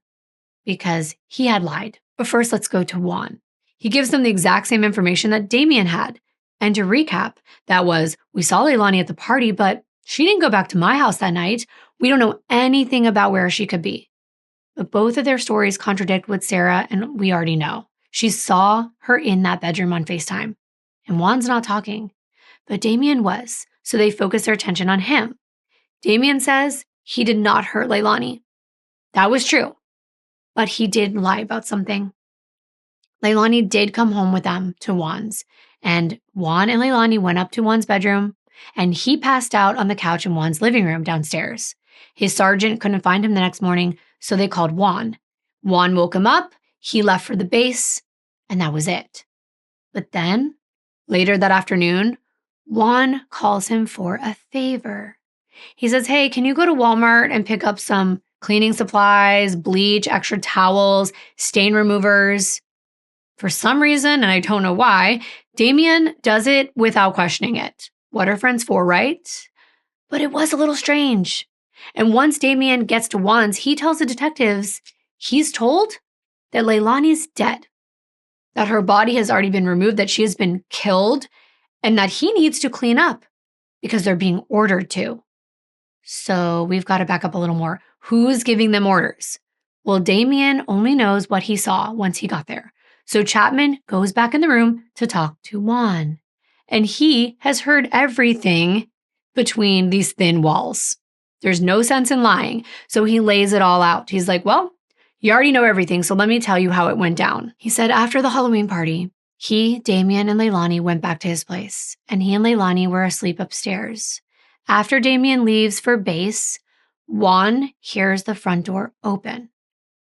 A: because he had lied. But first, let's go to Juan. He gives them the exact same information that Damien had. And to recap, that was, we saw Leilani at the party, but she didn't go back to my house that night. We don't know anything about where she could be. But both of their stories contradict what Sarah and we already know. She saw her in that bedroom on FaceTime. And Juan's not talking. But Damien was, so they focus their attention on him. Damien says he did not hurt Leilani. That was true. But he did lie about something. Leilani did come home with them to Juan's, and Juan and Leilani went up to Juan's bedroom, and he passed out on the couch in Juan's living room downstairs. His sergeant couldn't find him the next morning, so they called Juan. Juan woke him up, he left for the base, and that was it. But then, later that afternoon, Juan calls him for a favor. He says, hey, can you go to Walmart and pick up some cleaning supplies, bleach, extra towels, stain removers? For some reason, and I don't know why, Damien does it without questioning it. What are friends for, right? But it was a little strange. And once Damien gets to Juan's, he tells the detectives he's told that Leilani's dead, that her body has already been removed, that she has been killed, and that he needs to clean up because they're being ordered to. So we've got to back up a little more. Who's giving them orders? Well, Damien only knows what he saw once he got there. So Chapman goes back in the room to talk to Juan. And he has heard everything between these thin walls. There's no sense in lying. So he lays it all out. He's like, well, you already know everything, so let me tell you how it went down. He said after the Halloween party, he, Damien, and Leilani went back to his place. And he and Leilani were asleep upstairs. After Damien leaves for base, Juan hears the front door open.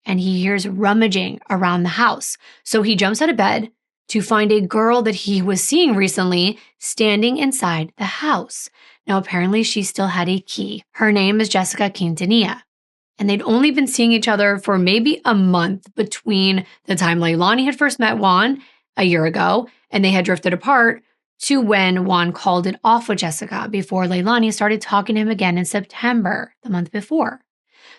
A: And he hears rummaging around the house. So he jumps out of bed to find a girl that he was seeing recently standing inside the house. Now, apparently, she still had a key. Her name is Jessica Quintanilla. And they'd only been seeing each other for maybe a month between the time Leilani had first met Juan a year ago, and they had drifted apart, to when Juan called it off with Jessica before Leilani started talking to him again in September, the month before.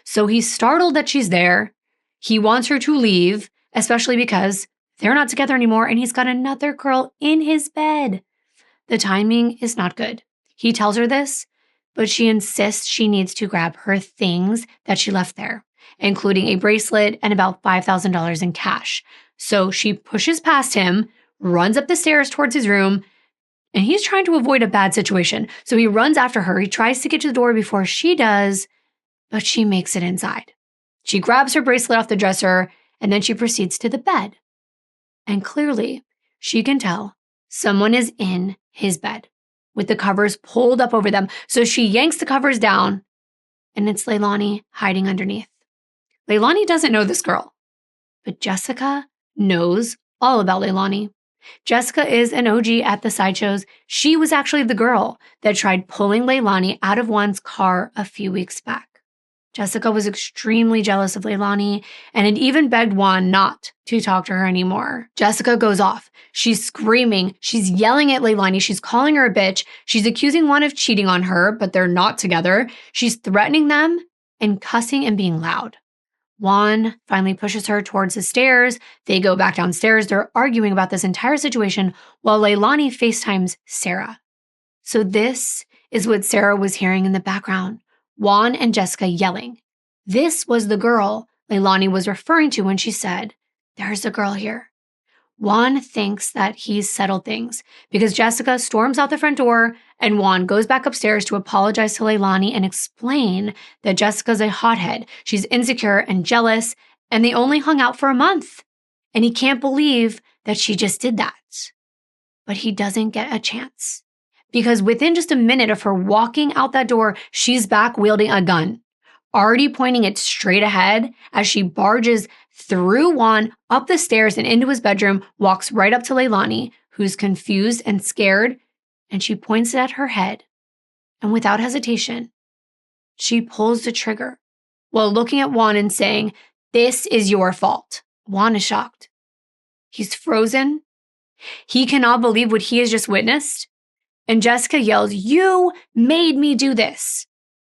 A: So he's startled that she's there. He wants her to leave, especially because they're not together anymore and he's got another girl in his bed. The timing is not good. He tells her this, but she insists she needs to grab her things that she left there, including a bracelet and about $5,000 in cash. So she pushes past him, runs up the stairs towards his room, and he's trying to avoid a bad situation. So he runs after her. He tries to get to the door before she does, but she makes it inside. She grabs her bracelet off the dresser, and then she proceeds to the bed. And clearly, she can tell someone is in his bed with the covers pulled up over them. So she yanks the covers down, and it's Leilani hiding underneath. Leilani doesn't know this girl, but Jessica knows all about Leilani. Jessica is an OG at the sideshows. She was actually the girl that tried pulling Leilani out of Juan's car a few weeks back. Jessica was extremely jealous of Leilani and had even begged Juan not to talk to her anymore. Jessica goes off. She's screaming. She's yelling at Leilani. She's calling her a bitch. She's accusing Juan of cheating on her, but they're not together. She's threatening them and cussing and being loud. Juan finally pushes her towards the stairs. They go back downstairs. They're arguing about this entire situation while Leilani FaceTimes Sarah. So this is what Sarah was hearing in the background. Juan and Jessica yelling. This was the girl Leilani was referring to when she said, "There's a girl here." Juan thinks that he's settled things because Jessica storms out the front door and Juan goes back upstairs to apologize to Leilani and explain that Jessica's a hothead. She's insecure and jealous, and they only hung out for a month. And he can't believe that she just did that. But he doesn't get a chance. Because within just a minute of her walking out that door, she's back wielding a gun, already pointing it straight ahead as she barges through Juan, up the stairs and into his bedroom, walks right up to Leilani, who's confused and scared, and she points it at her head. And without hesitation, she pulls the trigger while looking at Juan and saying, "This is your fault." Juan is shocked. He's frozen. He cannot believe what he has just witnessed. And Jessica yells, "You made me do this."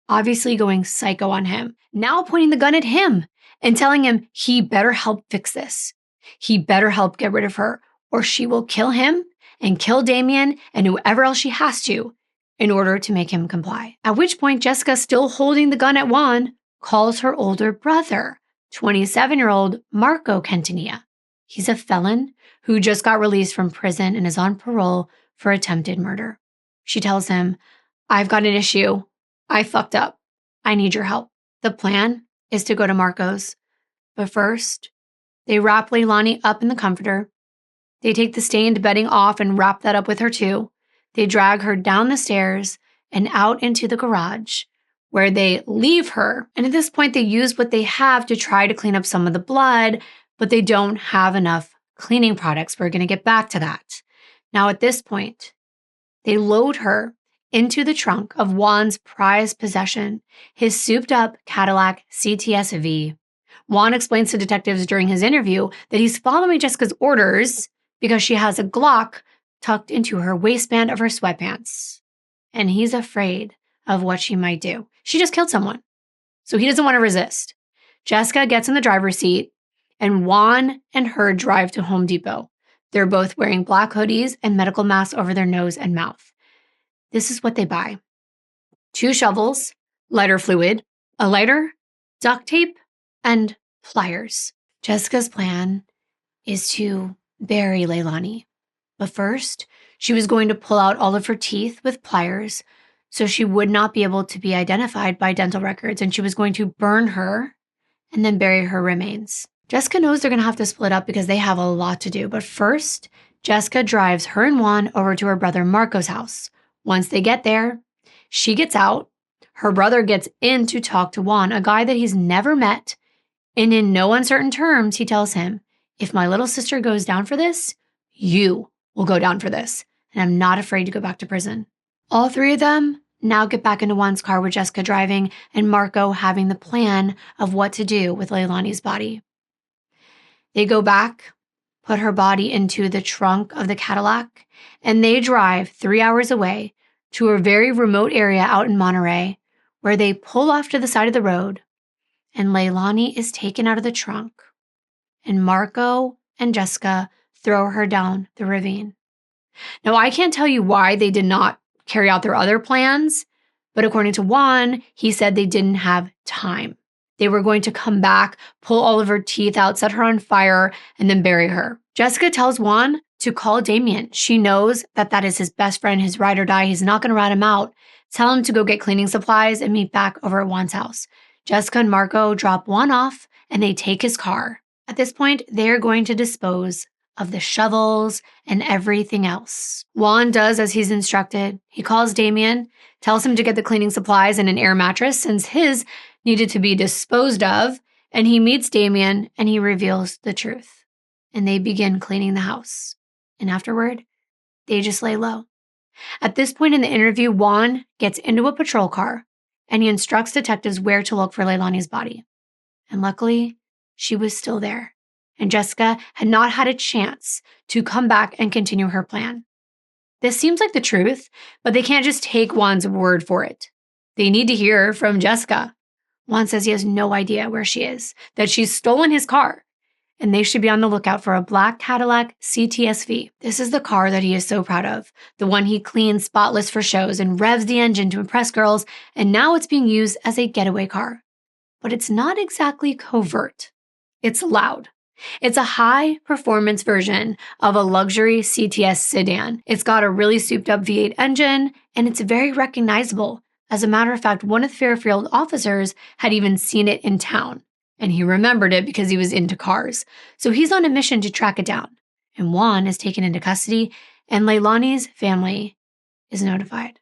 A: Obviously going psycho on him, now pointing the gun at him and telling him he better help fix this. He better help get rid of her, or she will kill him and kill Damien and whoever else she has to in order to make him comply. At which point, Jessica, still holding the gun at Juan, calls her older brother, 27-year-old Marco Quintanilla. He's a felon who just got released from prison and is on parole for attempted murder. She tells him, "I've got an issue. I fucked up. I need your help." The plan is to go to Marco's. But first, they wrap Leilani up in the comforter. They take the stained bedding off and wrap that up with her too. They drag her down the stairs and out into the garage, where they leave her. And at this point, they use what they have to try to clean up some of the blood, but they don't have enough cleaning products. We're going to get back to that. Now, at this point, they load her into the trunk of Juan's prized possession, his souped-up Cadillac CTS-V. Juan explains to detectives during his interview that he's following Jessica's orders because she has a Glock tucked into her waistband of her sweatpants. And he's afraid of what she might do. She just killed someone, so he doesn't want to resist. Jessica gets in the driver's seat, and Juan and her drive to Home Depot. They're both wearing black hoodies and medical masks over their nose and mouth. This is what they buy: 2 shovels, lighter fluid, a lighter, duct tape, and pliers. Jessica's plan is to bury Leilani. But first, she was going to pull out all of her teeth with pliers so she would not be able to be identified by dental records, and she was going to burn her and then bury her remains. Jessica knows they're going to have to split up because they have a lot to do. But first, Jessica drives her and Juan over to her brother Marco's house. Once they get there, she gets out. Her brother gets in to talk to Juan, a guy that he's never met. And in no uncertain terms, he tells him, "If my little sister goes down for this, you will go down for this. And I'm not afraid to go back to prison." All 3 of them now get back into Juan's car with Jessica driving and Marco having the plan of what to do with Leilani's body. They go back, put her body into the trunk of the Cadillac, and they drive 3 hours away to a very remote area out in Monterey, where they pull off to the side of the road, and Leilani is taken out of the trunk, and Marco and Jessica throw her down the ravine. Now, I can't tell you why they did not carry out their other plans, but according to Juan, he said they didn't have time. They were going to come back, pull all of her teeth out, set her on fire, and then bury her. Jessica tells Juan to call Damien. She knows that that is his best friend, his ride or die. He's not going to rat him out. Tell him to go get cleaning supplies and meet back over at Juan's house. Jessica and Marco drop Juan off, and they take his car. At this point, they're going to dispose of the shovels and everything else. Juan does as he's instructed. He calls Damien, tells him to get the cleaning supplies and an air mattress since his needed to be disposed of, and he meets Damien and he reveals the truth. And they begin cleaning the house. And afterward, they just lay low. At this point in the interview, Juan gets into a patrol car and he instructs detectives where to look for Leilani's body. And luckily, she was still there. And Jessica had not had a chance to come back and continue her plan. This seems like the truth, but they can't just take Juan's word for it. They need to hear from Jessica. Juan says he has no idea where she is, that she's stolen his car, and they should be on the lookout for a black Cadillac CTS-V. This is the car that he is so proud of, the one he cleans spotless for shows and revs the engine to impress girls, and now it's being used as a getaway car. But it's not exactly covert. It's loud. It's a high-performance version of a luxury CTS sedan. It's got a really souped-up V8 engine, and it's very recognizable. As a matter of fact, one of the Fairfield officers had even seen it in town, and he remembered it because he was into cars. So he's on a mission to track it down. and Juan is taken into custody, and Leilani's family is notified.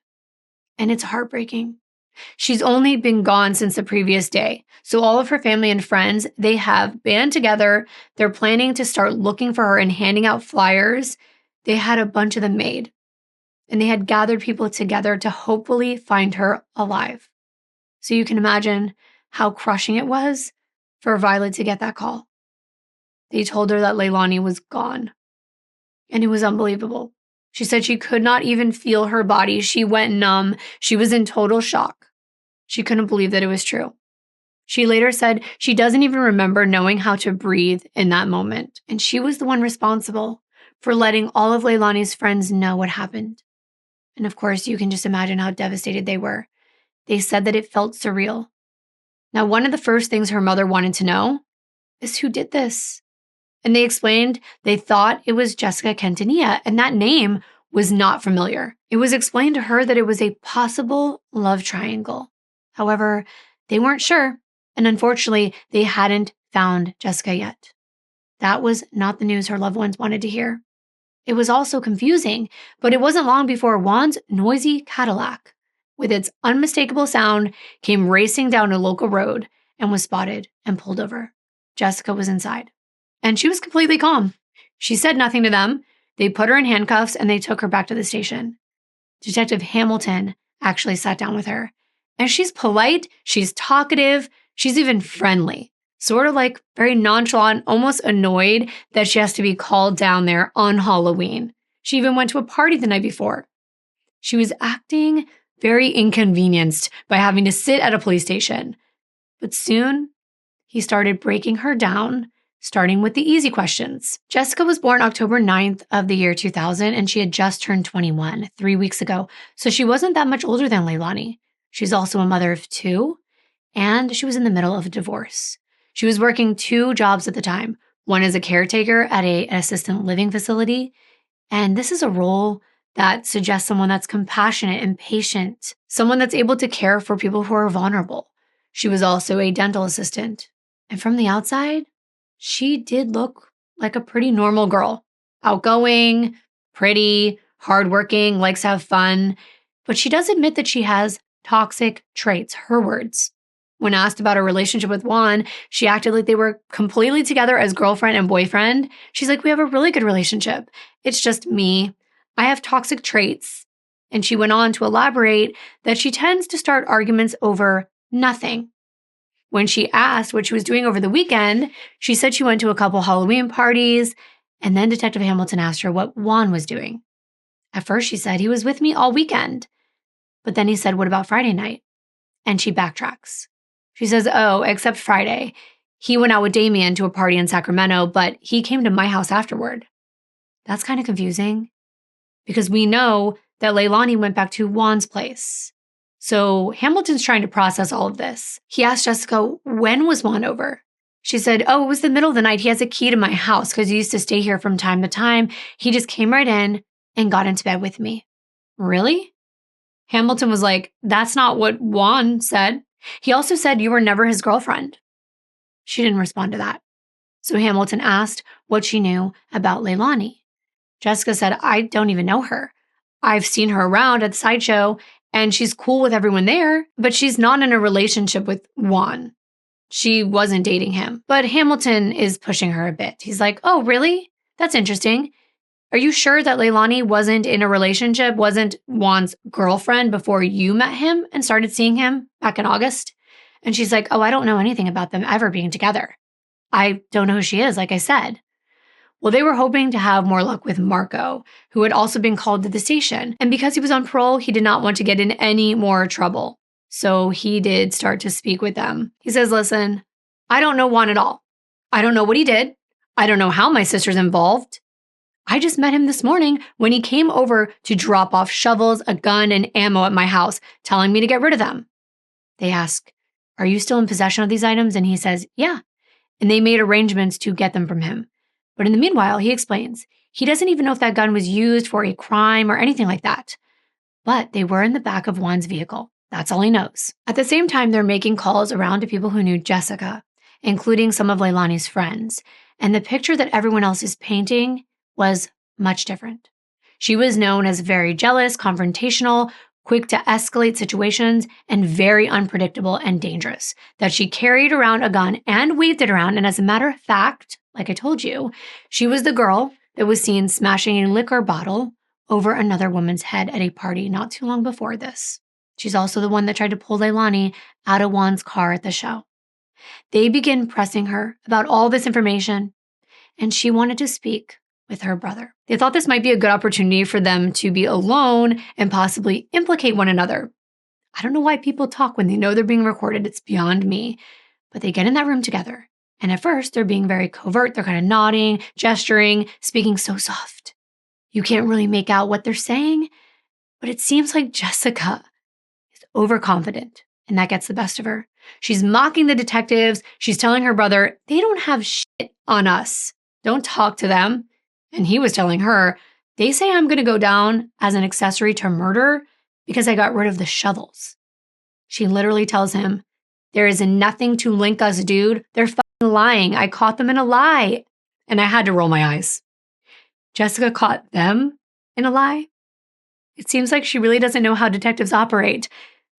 A: And it's heartbreaking. She's only been gone since the previous day. So all of her family and friends, they have band together. They're planning to start looking for her and handing out flyers. They had a bunch of them made. And they had gathered people together to hopefully find her alive. So you can imagine how crushing it was for Violet to get that call. They told her that Leilani was gone. And it was unbelievable. She said she could not even feel her body. She went numb. She was in total shock. She couldn't believe that it was true. She later said she doesn't even remember knowing how to breathe in that moment. And she was the one responsible for letting all of Leilani's friends know what happened. And of course, you can just imagine how devastated they were. They said that it felt surreal. Now, one of the first things her mother wanted to know is who did this. And they explained they thought it was Jessica Quintanilla, and that name was not familiar. It was explained to her that it was a possible love triangle. However, they weren't sure, and unfortunately, they hadn't found Jessica yet. That was not the news her loved ones wanted to hear. It was also confusing, but it wasn't long before Juan's noisy Cadillac, with its unmistakable sound, came racing down a local road and was spotted and pulled over. Jessica was inside, and she was completely calm. She said nothing to them. They put her in handcuffs, and they took her back to the station. Detective Hamilton actually sat down with her. And she's polite, she's talkative, she's even friendly. Sort of like very nonchalant, almost annoyed that she has to be called down there on Halloween. She even went to a party the night before. She was acting very inconvenienced by having to sit at a police station. But soon, he started breaking her down, starting with the easy questions. Jessica was born October 9th of the year 2000, and she had just turned 21 3 weeks ago. So she wasn't that much older than Leilani. She's also a mother of 2, and she was in the middle of a divorce. She was working 2 jobs at the time, one as a caretaker at an assisted living facility, and this is a role that suggests someone that's compassionate and patient, someone that's able to care for people who are vulnerable. She was also a dental assistant, and from the outside, she did look like a pretty normal girl, outgoing, pretty, hardworking, likes to have fun, but she does admit that she has toxic traits, her words. When asked about her relationship with Juan, she acted like they were completely together as girlfriend and boyfriend. She's like, we have a really good relationship. It's just me. I have toxic traits. And she went on to elaborate that she tends to start arguments over nothing. When she asked what she was doing over the weekend, she said she went to a couple Halloween parties, and then Detective Hamilton asked her what Juan was doing. At first, she said he was with me all weekend. But then he said, what about Friday night? And she backtracks. She says, oh, except Friday. He went out with Damien to a party in Sacramento, but he came to my house afterward. That's kind of confusing because we know that Leilani went back to Juan's place. So Hamilton's trying to process all of this. He asked Jessica, when was Juan over? She said, oh, it was the middle of the night. He has a key to my house because he used to stay here from time to time. He just came right in and got into bed with me. Really? Hamilton was like, that's not what Juan said. He also said you were never his girlfriend. She didn't respond to that. So Hamilton asked what she knew about Leilani. Jessica said, I don't even know her. I've seen her around at the sideshow, and she's cool with everyone there, but she's not in a relationship with Juan. She wasn't dating him. But Hamilton is pushing her a bit. He's like, oh, really? That's interesting. Are you sure that Leilani wasn't in a relationship, wasn't Juan's girlfriend before you met him and started seeing him back in August? And she's like, oh, I don't know anything about them ever being together. I don't know who she is, like I said. Well, they were hoping to have more luck with Marco, who had also been called to the station. And because he was on parole, he did not want to get in any more trouble. So he did start to speak with them. He says, listen, I don't know Juan at all. I don't know what he did. I don't know how my sister's involved. I just met him this morning when he came over to drop off shovels, a gun, and ammo at my house, telling me to get rid of them. They ask, are you still in possession of these items? And he says, yeah. And they made arrangements to get them from him. But in the meanwhile, he explains, he doesn't even know if that gun was used for a crime or anything like that. But they were in the back of Juan's vehicle. That's all he knows. At the same time, they're making calls around to people who knew Jessica, including some of Leilani's friends. And the picture that everyone else is painting was much different. She was known as very jealous, confrontational, quick to escalate situations, and very unpredictable and dangerous. That she carried around a gun and waved it around. And as a matter of fact, like I told you, she was the girl that was seen smashing a liquor bottle over another woman's head at a party not too long before this. She's also the one that tried to pull Leilani out of Juan's car at the show. They begin pressing her about all this information, and she wanted to speak with her brother. They thought this might be a good opportunity for them to be alone and possibly implicate one another. I don't know why people talk when they know they're being recorded. It's beyond me. But they get in that room together. And at first, they're being very covert. They're kind of nodding, gesturing, speaking so soft. You can't really make out what they're saying, but it seems like Jessica is overconfident, and that gets the best of her. She's mocking the detectives. She's telling her brother, they don't have shit on us. Don't talk to them. And he was telling her, they say I'm going to go down as an accessory to murder because I got rid of the shovels. She literally tells him, there is nothing to link us, dude. They're fucking lying. I caught them in a lie. And I had to roll my eyes. Jessica caught them in a lie? It seems like she really doesn't know how detectives operate.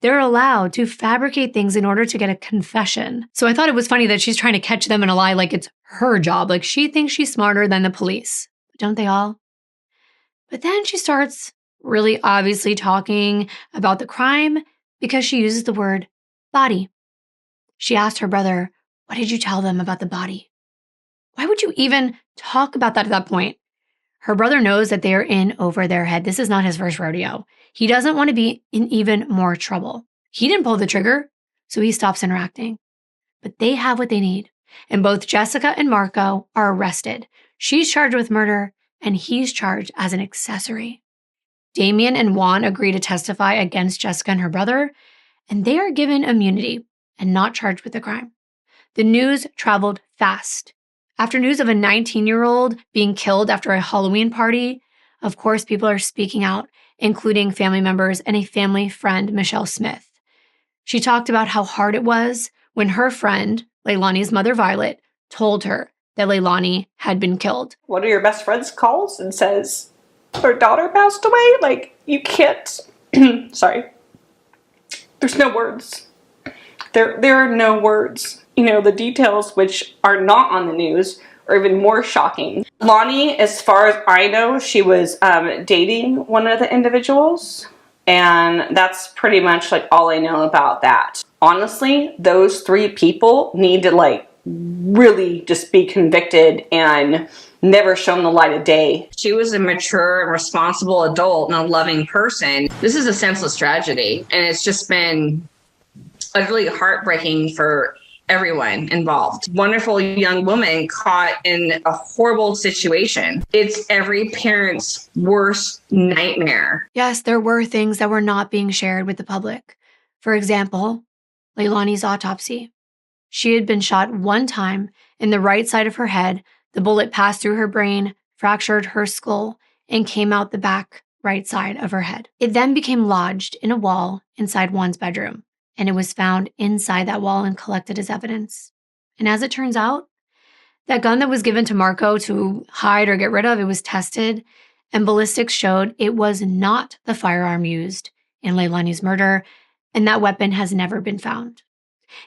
A: They're allowed to fabricate things in order to get a confession. So I thought it was funny that she's trying to catch them in a lie like it's her job. Like she thinks she's smarter than the police. Don't they all? But then she starts really obviously talking about the crime because she uses the word body. She asked her brother, what did you tell them about the body? Why would you even talk about that at that point? Her brother knows that they are in over their head. This is not his first rodeo. He doesn't want to be in even more trouble. He didn't pull the trigger, so he stops interacting. But they have what they need. And both Jessica and Marco are arrested. She's charged with murder, and he's charged as an accessory. Damien and Juan agree to testify against Jessica and her brother, and they are given immunity and not charged with the crime. The news traveled fast. After news of a 19-year-old being killed after a Halloween party, of course, people are speaking out, including family members and a family friend, Michelle Smith. She talked about how hard it was when her friend, Leilani's mother, Violet, told her that Leilani had been killed.
B: One of your best friends calls and says, her daughter passed away? Like, you can't... Sorry. There's no words. There are no words. You know, the details which are not on the news are even more shocking. Lonnie, as far as I know, she was dating one of the individuals. And that's pretty much like all I know about that. Honestly, those three people need to like really just be convicted and never shown the light of day.
C: She was a mature and responsible adult and a loving person. This is a senseless tragedy, and it's just been utterly heartbreaking for everyone involved. Wonderful young woman caught in a horrible situation. It's every parent's worst nightmare.
A: Yes, there were things that were not being shared with the public. For example, Leilani's autopsy. She had been shot one time in the right side of her head. The bullet passed through her brain, fractured her skull, and came out the back right side of her head. It then became lodged in a wall inside Juan's bedroom, and it was found inside that wall and collected as evidence. And as it turns out, that gun that was given to Marco to hide or get rid of, it was tested, and ballistics showed it was not the firearm used in Leilani's murder, and that weapon has never been found.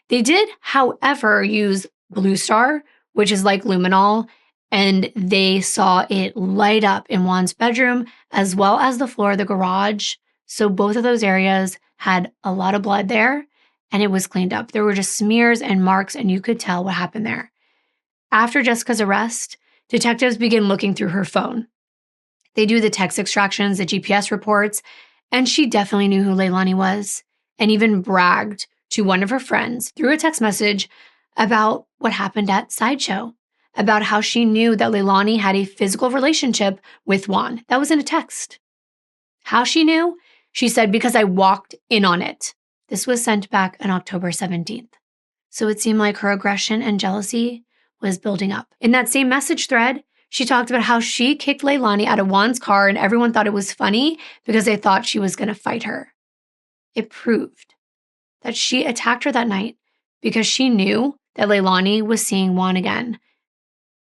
A: They did, however, use Blue Star, which is like luminol, and they saw it light up in Juan's bedroom as well as the floor of the garage. So both of those areas had a lot of blood there, and it was cleaned up. There were just smears and marks, and you could tell what happened there. After Jessica's arrest, detectives begin looking through her phone. They do the text extractions, the GPS reports, and she definitely knew who Leilani was, and even bragged to one of her friends through a text message about what happened at Sideshow, about how she knew that Leilani had a physical relationship with Juan. That was in a text. How she knew? She said, because I walked in on it. This was sent back on October 17th. So it seemed like her aggression and jealousy was building up. In that same message thread, she talked about how she kicked Leilani out of Juan's car and everyone thought it was funny because they thought she was going to fight her. It proved that she attacked her that night because she knew that Leilani was seeing Juan again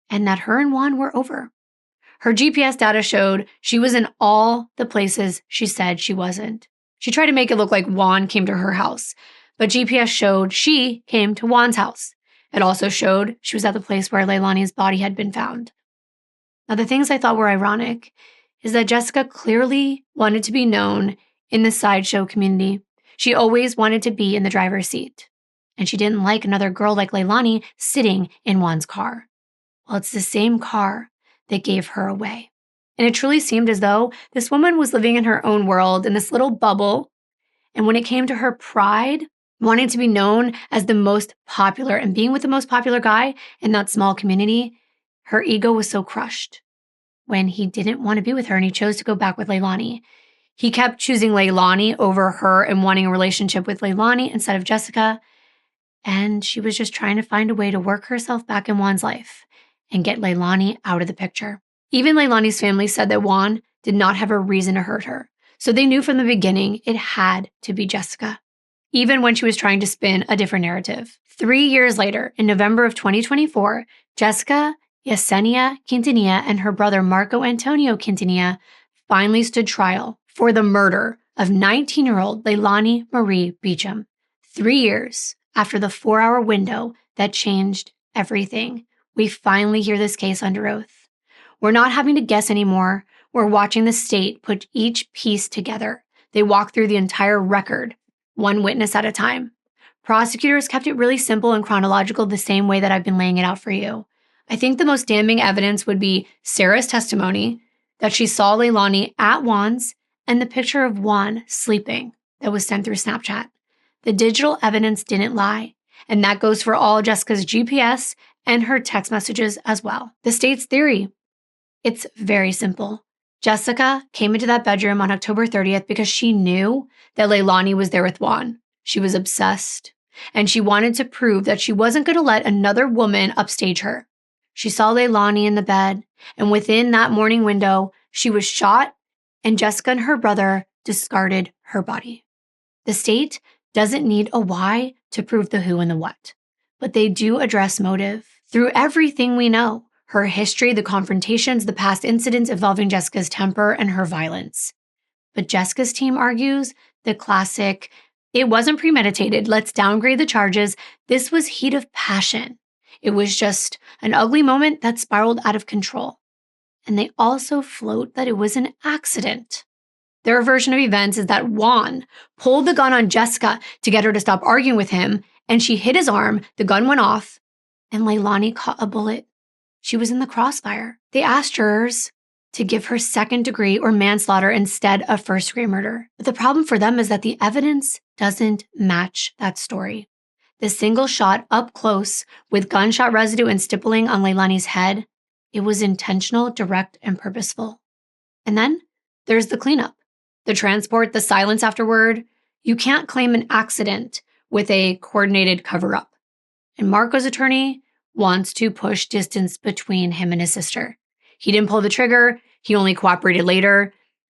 A: and that her and Juan were over. Her GPS data showed she was in all the places she said she wasn't. She tried to make it look like Juan came to her house, but GPS showed she came to Juan's house. It also showed she was at the place where Leilani's body had been found. Now, the things I thought were ironic is that Jessica clearly wanted to be known in the sideshow community. She always wanted to be in the driver's seat, and she didn't like another girl like Leilani sitting in Juan's car. Well, it's the same car that gave her away. And it truly seemed as though this woman was living in her own world, in this little bubble. And when it came to her pride, wanting to be known as the most popular and being with the most popular guy in that small community, her ego was so crushed when he didn't want to be with her and he chose to go back with Leilani. He kept choosing Leilani over her and wanting a relationship with Leilani instead of Jessica. And she was just trying to find a way to work herself back in Juan's life and get Leilani out of the picture. Even Leilani's family said that Juan did not have a reason to hurt her. So they knew from the beginning it had to be Jessica, even when she was trying to spin a different narrative. 3 years later, in November of 2024, Jessica Yesenia Quintanilla and her brother Marco Antonio Quintanilla finally stood trial for the murder of 19-year-old Leilani Marie Beecham. 3 years after the 4-hour window that changed everything, we finally hear this case under oath. We're not having to guess anymore. We're watching the state put each piece together. They walk through the entire record, one witness at a time. Prosecutors kept it really simple and chronological, the same way that I've been laying it out for you. I think the most damning evidence would be Sarah's testimony that she saw Leilani at Juan's and the picture of Juan sleeping that was sent through Snapchat. The digital evidence didn't lie, and that goes for all Jessica's GPS and her text messages as well. The state's theory, it's very simple. Jessica came into that bedroom on October 30th because she knew that Leilani was there with Juan. She was obsessed, and she wanted to prove that she wasn't going to let another woman upstage her. She saw Leilani in the bed, and within that morning window, she was shot, and Jessica and her brother discarded her body. The state doesn't need a why to prove the who and the what, but they do address motive. Through everything we know, her history, the confrontations, the past incidents involving Jessica's temper and her violence. But Jessica's team argues the classic, it wasn't premeditated, let's downgrade the charges. This was heat of passion. It was just an ugly moment that spiraled out of control. And they also float that it was an accident. Their version of events is that Juan pulled the gun on Jessica to get her to stop arguing with him, and she hit his arm, the gun went off, and Leilani caught a bullet. She was in the crossfire. They asked jurors to give her second degree or manslaughter instead of first degree murder. But the problem for them is that the evidence doesn't match that story. The single shot up close with gunshot residue and stippling on Leilani's head, it was intentional, direct, and purposeful. And then there's the cleanup, the transport, the silence afterward. You can't claim an accident with a coordinated cover-up. And Marco's attorney wants to push distance between him and his sister. He didn't pull the trigger. He only cooperated later.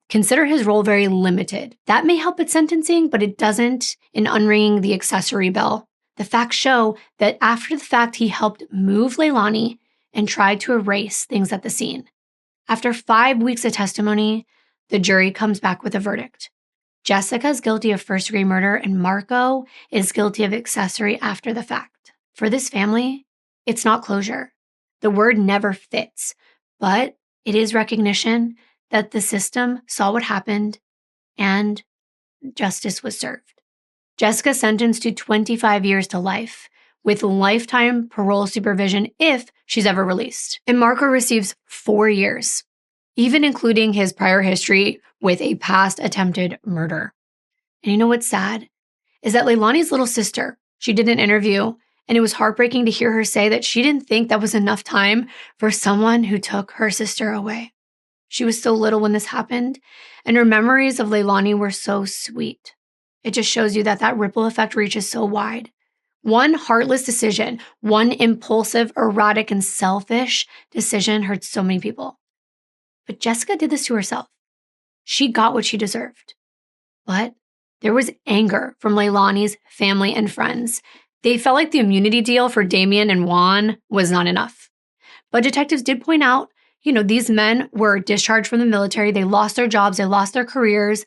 A: Consider his role very limited. That may help at sentencing, but it doesn't in unringing the accessory bell. The facts show that after the fact, he helped move Leilani and tried to erase things at the scene. After 5 weeks of testimony, the jury comes back with a verdict. Jessica is guilty of first-degree murder and Marco is guilty of accessory after the fact. For this family, it's not closure. The word never fits, but it is recognition that the system saw what happened and justice was served. Jessica sentenced to 25 years to life with lifetime parole supervision if she's ever released. And Marco receives 4 years, even including his prior history with a past attempted murder. And you know what's sad? Is that Leilani's little sister, she did an interview, and it was heartbreaking to hear her say that she didn't think that was enough time for someone who took her sister away. She was so little when this happened, and her memories of Leilani were so sweet. It just shows you that that ripple effect reaches so wide. One heartless decision, one impulsive, erratic, and selfish decision hurts so many people. But Jessica did this to herself. She got what she deserved. But there was anger from Leilani's family and friends. They felt like the immunity deal for Damien and Juan was not enough. But detectives did point out These men were discharged from the military. They lost their jobs. They lost their careers.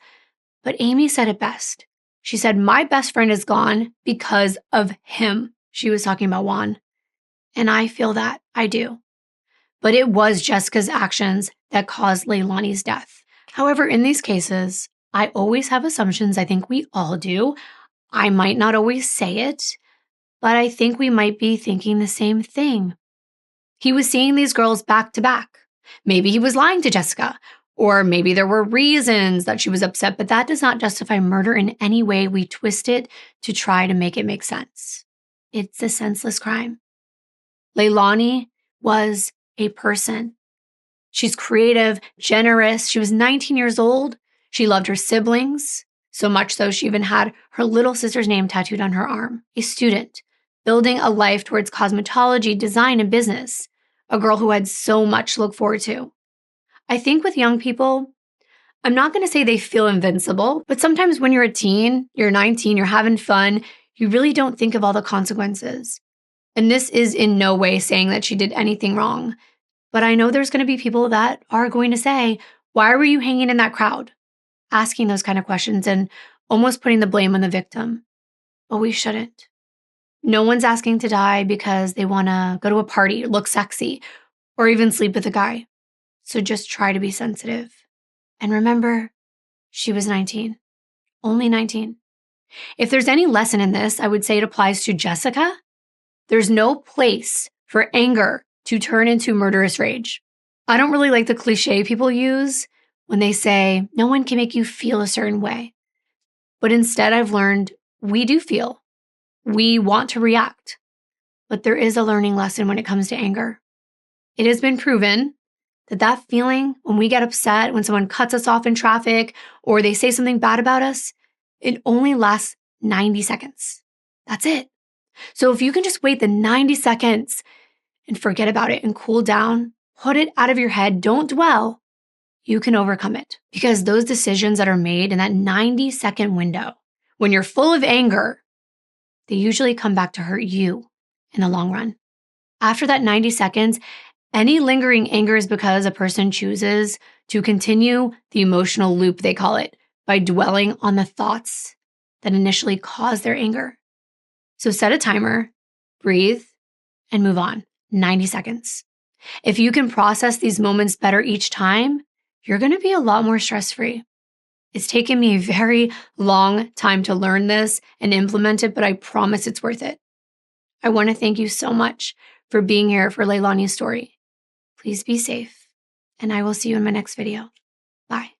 A: But Amy said it best. She said, my best friend is gone because of him. She was talking about Juan. And I feel that. I do. But it was Jessica's actions that caused Leilani's death. However, in these cases, I always have assumptions. I think we all do. I might not always say it, but I think we might be thinking the same thing. He was seeing these girls back to back. Maybe he was lying to Jessica, or maybe there were reasons that she was upset, but that does not justify murder in any way we twist it to try to make it make sense. It's a senseless crime. Leilani was a person. She's creative, generous. She was 19 years old. She loved her siblings, so much so she even had her little sister's name tattooed on her arm. A student, building a life towards cosmetology, design, and business. A girl who had so much to look forward to. I think with young people, I'm not going to say they feel invincible, but sometimes when you're a teen, you're 19, you're having fun, you really don't think of all the consequences. And this is in no way saying that she did anything wrong. But I know there's going to be people that are going to say, why were you hanging in that crowd? Asking those kind of questions and almost putting the blame on the victim. But we shouldn't. No one's asking to die because they want to go to a party, look sexy, or even sleep with a guy. So just try to be sensitive. And remember, she was 19. Only 19. If there's any lesson in this, I would say it applies to Jessica. There's no place for anger to turn into murderous rage. I don't really like the cliche people use when they say, no one can make you feel a certain way. But instead, I've learned we do feel. We want to react. But there is a learning lesson when it comes to anger. It has been proven that feeling when we get upset, when someone cuts us off in traffic, or they say something bad about us, it only lasts 90 seconds. That's it. So if you can just wait the 90 seconds and forget about it and cool down, put it out of your head, don't dwell, you can overcome it. Because those decisions that are made in that 90-second window, when you're full of anger, they usually come back to hurt you in the long run. After that 90 seconds, any lingering anger is because a person chooses to continue the emotional loop, they call it, by dwelling on the thoughts that initially caused their anger. So set a timer, breathe, and move on. 90 seconds. If you can process these moments better each time, you're going to be a lot more stress-free. It's taken me a very long time to learn this and implement it, but I promise it's worth it. I want to thank you so much for being here for Leilani's story. Please be safe, and I will see you in my next video. Bye.